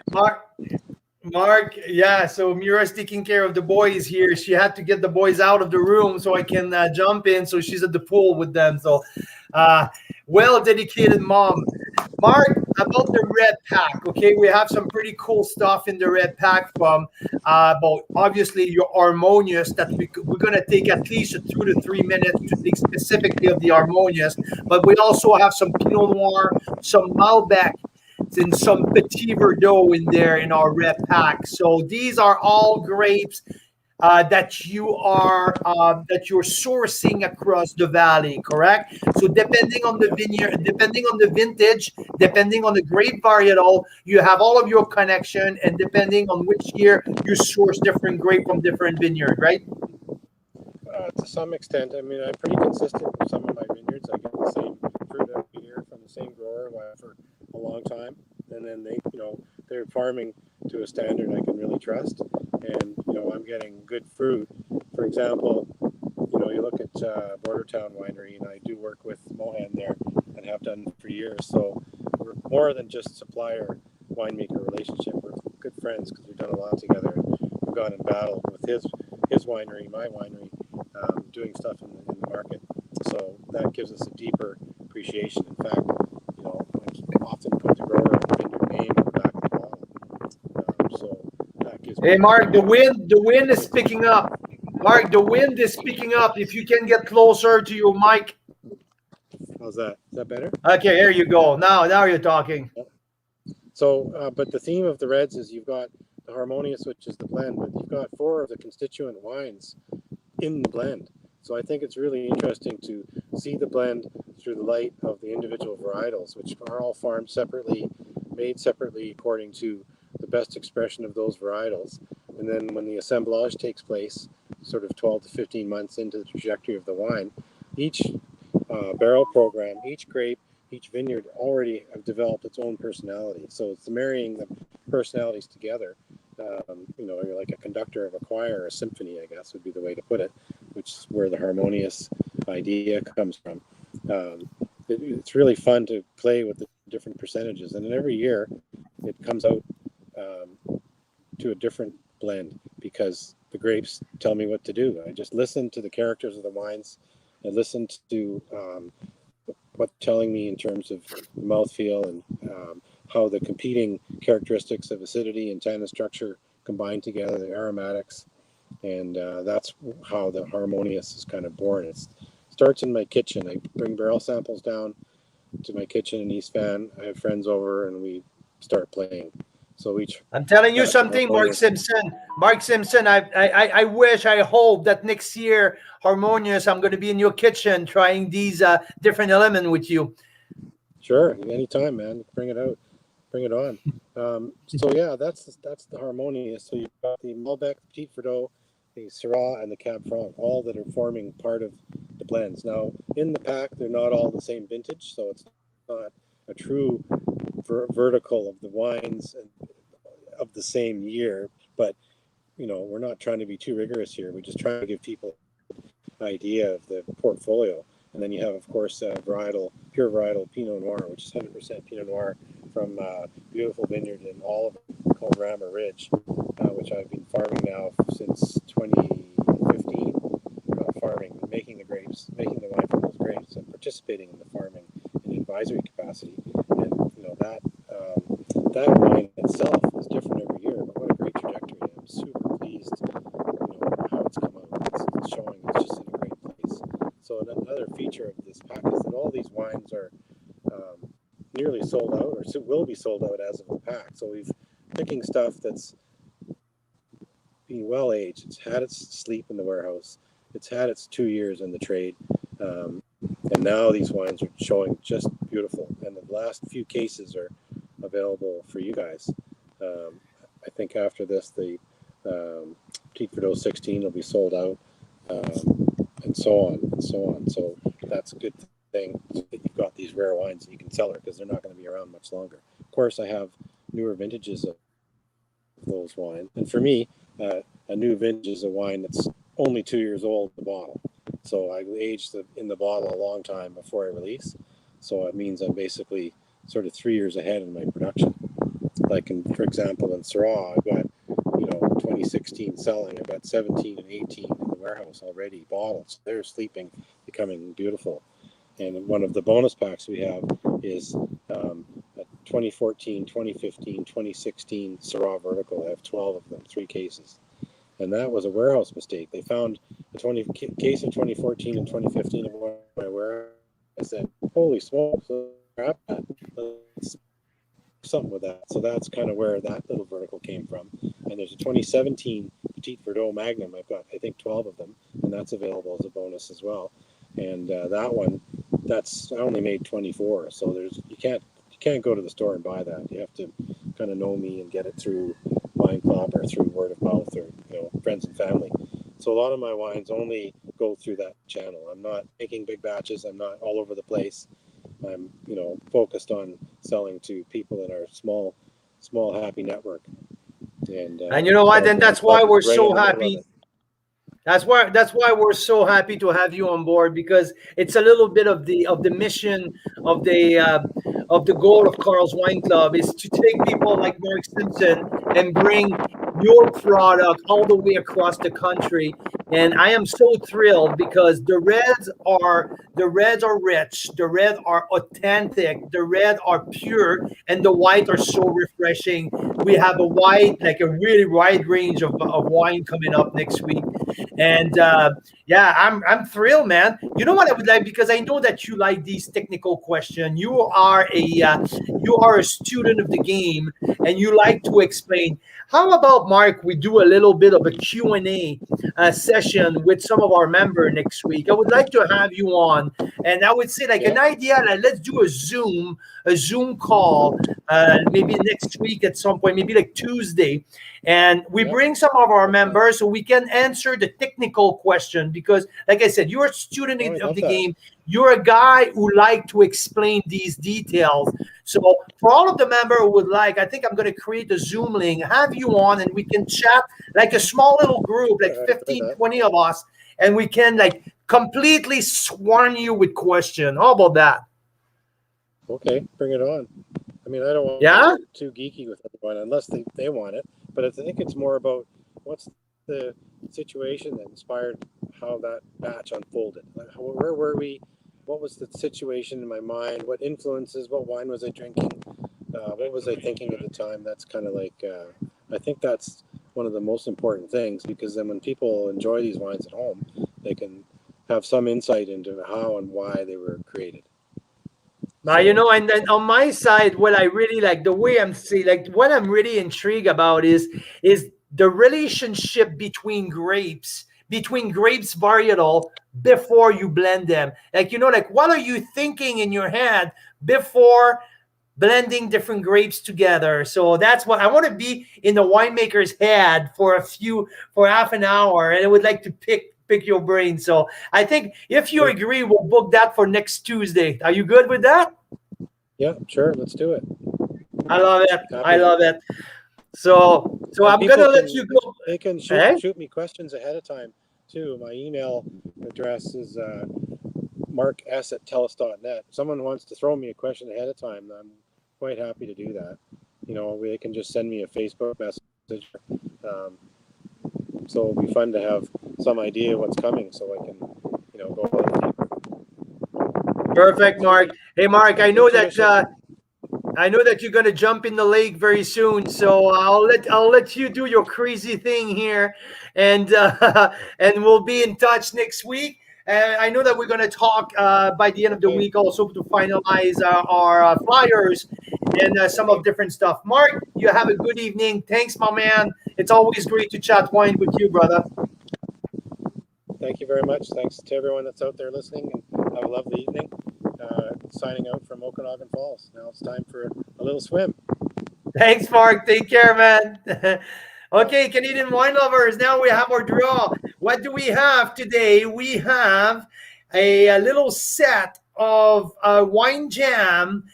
Mark, yeah, so Mira's taking care of the boys here. She had to get the boys out of the room so I can jump in. So she's at the pool with them. So, well-dedicated mom. Mark, about the red pack, okay? We have some pretty cool stuff in the red pack from, but obviously your harmonious that we're going to take at least 2 to 3 minutes to think specifically of the harmonious. But we also have some Pinot Noir, some Malbec, and some Petit Verdot in there in our red pack. So these are all grapes that you're sourcing across the valley, correct? So depending on the vineyard, depending on the vintage, depending on the grape varietal, you have all of your connection, and depending on which year you source different grape from different vineyard, right?
To some extent, I mean, I'm pretty consistent with some of my vineyards. I get the same fruit every year from the same grower for a long time, and then they're farming to a standard I can really trust, and I'm getting good fruit. For example, you look at Bordertown Winery, and I do work with Mohan there, and have done for years. So we're more than just supplier winemaker relationship. We're good friends because we've done a lot together. We've gone in battle with his winery, my winery, doing stuff in the market. So that gives us a deeper appreciation. In fact, I often put the grower and vineyard name on the back of the bottle. So that gives
Hey,
me
Mark, the wind is picking up. Mark, the wind is picking up. If you can get closer to your mic.
How's that? Is that better?
Okay, here you go. Now you're talking.
So, but the theme of the reds is you've got the harmonious, which is the blend, but you've got 4 of the constituent wines in the blend. So I think it's really interesting to see the blend through the light of the individual varietals, which are all farmed separately, made separately according to the best expression of those varietals. And then when the assemblage takes place, sort of 12 to 15 months into the trajectory of the wine, each barrel program, each grape, each vineyard already have developed its own personality. So it's marrying the personalities together. You're like a conductor of a choir or a symphony, I guess would be the way to put it, which is where the harmonious idea comes from. It's really fun to play with the different percentages, and then every year it comes out to a different blend because the grapes tell me what to do. I just listen to the characters of the wines. I listen to what's telling me in terms of the mouthfeel and how the competing characteristics of acidity and tannin structure combine together, the aromatics, and that's how the harmonious is kind of born. It starts in my kitchen. I bring barrel samples down to my kitchen in East Van. I have friends over, and we start playing. So
I'm telling you something, Mark Simpson. Mark Simpson, I wish, I hope that next year, Harmonious, I'm going to be in your kitchen trying these different elements with you.
Sure, anytime, man. Bring it out, bring it on. So yeah, that's the Harmonious. So you've got the Malbec, Petit Verdot, the Syrah, and the Cab Franc, all that are forming part of the blends. Now, in the pack, they're not all the same vintage, so it's not a true vertical of the wines of the same year, but we're not trying to be too rigorous here. We just try to give people an idea of the portfolio. And then you have, of course, pure varietal Pinot Noir, which is 100% Pinot Noir from a beautiful vineyard in Oliver called Rama Ridge, which I've been farming now since 2015. Making the grapes, making the wine from those grapes, and participating in the farming in advisory capacity. And that wine itself is different every year, but what a great trajectory. I'm super pleased how it's come out. It's showing it's just in a great place. So another feature of this pack is that all these wines are nearly sold out, or will be sold out as of the pack. So we've picking stuff that's being well aged. It's had its sleep in the warehouse. It's had its 2 years in the trade. And now these wines are showing just beautiful. And the last few cases are available for you guys. I think after this, the Petit Verdot 16 will be sold out. and so on and so on. So that's a good thing that you've got these rare wines and you can sell her because they're not going to be around much longer. Of course, I have newer vintages of those wines, and for me, a new vintage is a wine that's only 2 years old in the bottle. So I aged in the bottle a long time before I release. So it means I'm basically sort of 3 years ahead in my production. Like for example, in Syrah, I've got 2016 selling. I've got 17 and 18 in the warehouse already bottled. So they're sleeping, becoming beautiful. And one of the bonus packs we have is a 2014, 2015, 2016 Syrah vertical. I have 12 of them, 3 cases. And that was a warehouse mistake. They found a case of 2014 and 2015 in one of my warehouse. I said, holy smokes, let's something with that. So that's kind of where that little vertical came from. And there's a 2017 Petit Verdot Magnum. I've got, I think, 12 of them, and that's available as a bonus as well. And that one, I only made 24. So you can't go to the store and buy that. You have to kind of know me and get it through Wine Club or through word of mouth or friends and family. So a lot of my wines only go through that channel. I'm not making big batches. I'm not all over the place. I'm focused on selling to people in our small happy network. And
you know what? And that's why we're so happy. That's why we're so happy to have you on board, because it's a little bit of the mission of the goal of Carl's Wine Club is to take people like Mark Simpson and bring your product all the way across the country. And I am so thrilled because the reds are rich, the red are authentic, the red are pure, and the white are so refreshing. We have a really wide range of wine coming up next week. And I'm thrilled, man. You know what I would like, because I know that you like these technical questions. You are a student of the game, and you like to explain. How about, Mark, we do a little bit of a Q&A session with some of our members next week? I would like to have you on, and I would say an idea, let's do a Zoom call maybe next week at some point, maybe like Tuesday. And we bring some of our members so we can answer the technical question, because like I said, you're a student of the game. You're a guy who like to explain these details. So for all of the members who would like, I think I'm going to create a Zoom link, have you on, and we can chat like a small little group, like 15, 20 of us, and we can completely swarm you with questions. How about that?
Okay, bring it on. I mean, I don't want to get too geeky with everyone unless they want it. But I think it's more about what's the situation that inspired how that batch unfolded. Where were we? What was the situation in my mind? What influences? What wine was I drinking? What was I thinking at the time? That's kind of I think that's one of the most important things, because then when people enjoy these wines at home, they can have some insight into how and why they were created.
Now, and then on my side, what I really like, the way I'm seeing, what I'm really intrigued about is the relationship between grapes varietal before you blend them. What are you thinking in your head before blending different grapes together? So that's what I want to be in the winemaker's head for half an hour, and I would like to pick your brain. So I think if you agree, we'll book that for next Tuesday. Are you good with that?
Yeah, sure. Let's do it.
I love it. I love it. So I'm going to let you go.
They can shoot me questions ahead of time too. My email address is marks@telus.net. If someone wants to throw me a question ahead of time, I'm quite happy to do that. They can just send me a Facebook message. So it'll be fun to have some idea what's coming, so I can, go a little deeper.
Perfect, Mark. Hey, Mark, I know that you're going to jump in the lake very soon, so I'll let you do your crazy thing here, and we'll be in touch next week. I know that we're going to talk by the end of the week also to finalize our flyers and some of different stuff. Mark, you have a good evening. Thanks, my man. It's always great to chat wine with you, brother.
Thank you very much. Thanks to everyone that's out there listening, and have a lovely evening. Signing out from Okanagan Falls. Now it's time for a little swim.
Thanks, Mark. Take care, man. Okay, Canadian wine lovers, now we have our draw. What do we have today? We have a little set of wine jam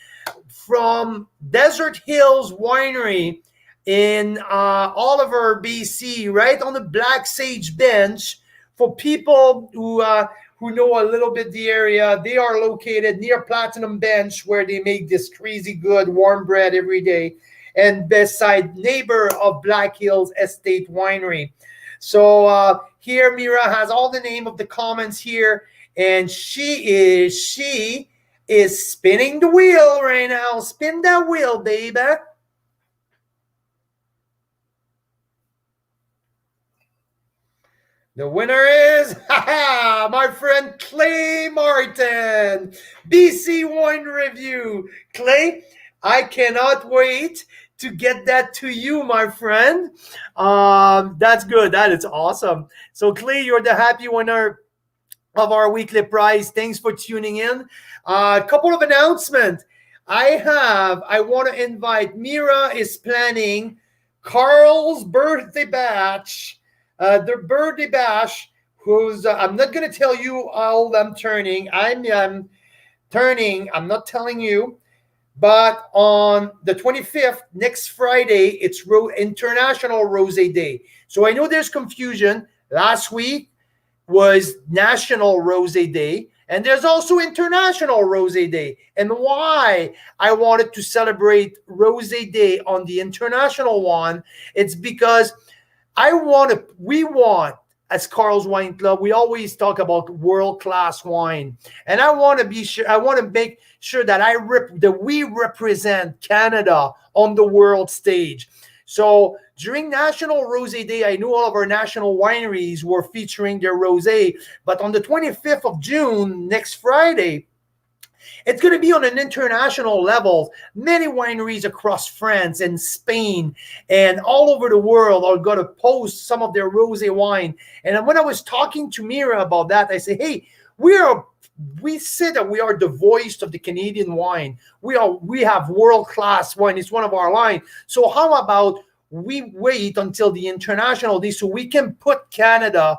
from Desert Hills Winery in Oliver, BC, right on the Black Sage Bench. For people who know a little bit the area, they are located near Platinum Bench, where they make this crazy good warm bread every day, and beside neighbor of Black Hills Estate Winery. So here Mira has all the name of the comments here, and she is spinning the wheel right now. Spin that wheel, baby. The winner is, my friend Clay Martin, BC Wine Review. Clay, I cannot wait to get that to you, my friend. That's good. That is awesome. So, Clay, you're the happy winner of our weekly prize. Thanks for tuning in. A couple of announcements. I want to invite, Mira is planning Carl's birthday batch. The birthday bash, who's I'm not going to tell you how old I'm turning. I'm turning, I'm not telling you, but on the 25th, next Friday, it's International Rosé Day. So I know there's confusion. Last week was National Rosé Day, and there's also International Rosé Day. And why I wanted to celebrate Rosé Day on the international one, it's because we want, as Carl's Wine Club, we always talk about world-class wine. And I want to make sure that we represent Canada on the world stage. So during National Rosé Day, I know all of our national wineries were featuring their rosé, but on the 25th of June, next Friday, it's going to be on an international level. Many wineries across France and Spain and all over the world are going to post some of their rosé wine. And when I was talking to Mira about that, I said, hey, we say that we are the voice of the Canadian wine. We have world-class wine. It's one of our line. So how about we wait until the international day so we can put Canada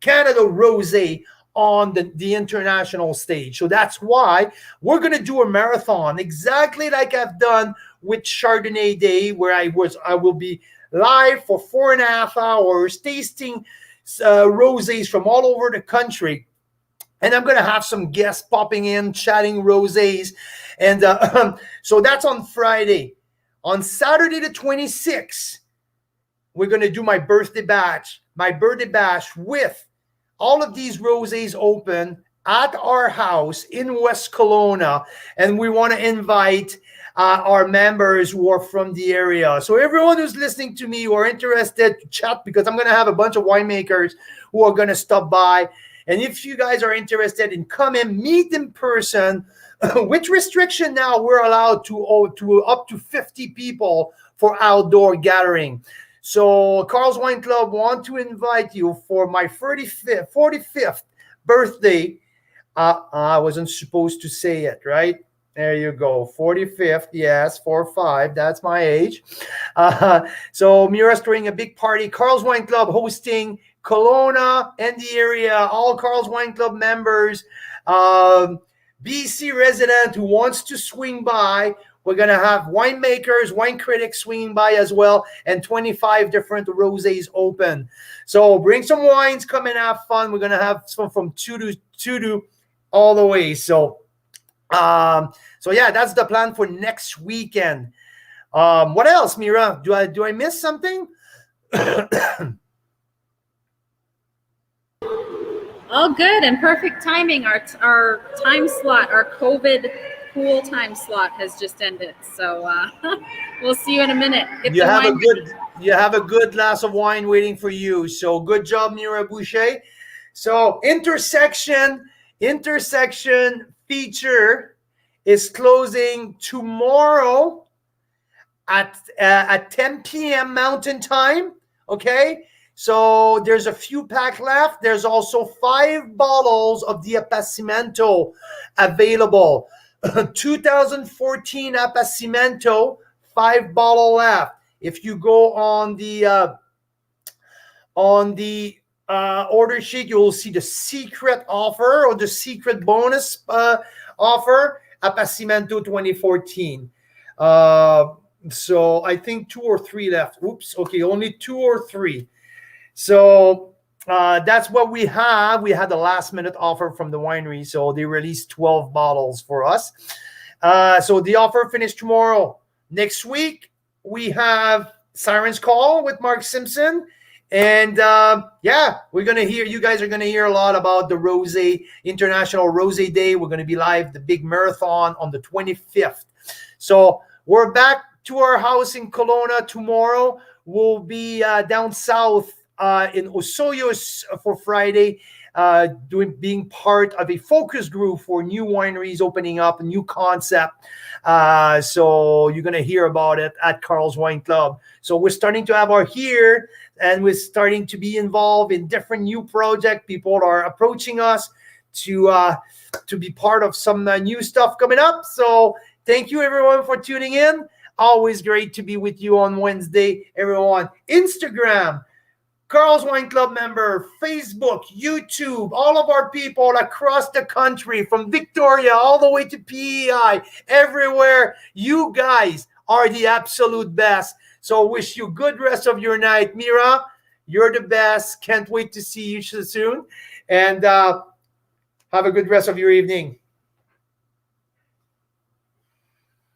rosé on the international stage. So that's why we're going to do a marathon, exactly like I've done with Chardonnay Day, where I will be live for 4.5 hours tasting rosés from all over the country. And I'm going to have some guests popping in, chatting rosés. And so that's on Friday. On Saturday the 26th, we're going to do my birthday bash with all of these rosés open at our house in West Kelowna, and we want to invite our members who are from the area. So everyone who's listening to me who are interested to chat, because I'm going to have a bunch of winemakers who are going to stop by. And if you guys are interested in coming, meet in person, with restriction now, we're allowed to up to 50 people for outdoor gathering. So Carl's Wine Club want to invite you for my 45th birthday. I wasn't supposed to say it, right? There you go. 45th, yes, 45. That's my age. So Mira's throwing a big party. Carl's Wine Club hosting Kelowna and the area, all Carl's Wine Club members, BC resident who wants to swing by. We're going to have winemakers, wine critics swinging by as well, and 25 different rosés open. So bring some wines, come and have fun. We're going to have some from 2 to all the way. So yeah, that's the plan for next weekend. What else, Mira? Do I miss something?
All good and perfect timing. Our time slot, our COVID pool time slot has just ended. So we'll see you in a minute.
You have a good glass of wine waiting for you. So good job, Mira Boucher. So Intersection feature is closing tomorrow at 10 p.m. Mountain Time. Okay. So there's a few pack left. There's also 5 bottles of the Appassimento available. 2014 Appassimento, 5 bottle left. If you go on the order sheet, you will see the secret offer or the secret bonus offer, Appassimento 2014. So I think 2 or 3 left. Oops. Okay, only 2 or 3. So that's what we have. We had the last minute offer from the winery, so they released 12 bottles for us. So the offer finished tomorrow. Next week we have Siren's Call with Mark Simpson. And yeah, you guys are gonna hear a lot about the Rosé International Rosé Day. We're gonna be live, the big marathon on the 25th. So we're back to our house in Kelowna tomorrow. We'll be down south in Osoyoos for Friday, being part of a focus group for new wineries opening up, a new concept. So you're gonna hear about it at Carl's Wine Club. So we're starting to have our here, and we're starting to be involved in different new projects. People are approaching us to be part of some new stuff coming up. So thank you everyone for tuning in. Always great to be with you on Wednesday, everyone. Instagram, Carl's Wine Club member, Facebook, YouTube, all of our people across the country, from Victoria all the way to PEI, everywhere. You guys are the absolute best. So wish you good rest of your night. Mira, you're the best. Can't wait to see you soon. And have a good rest of your evening.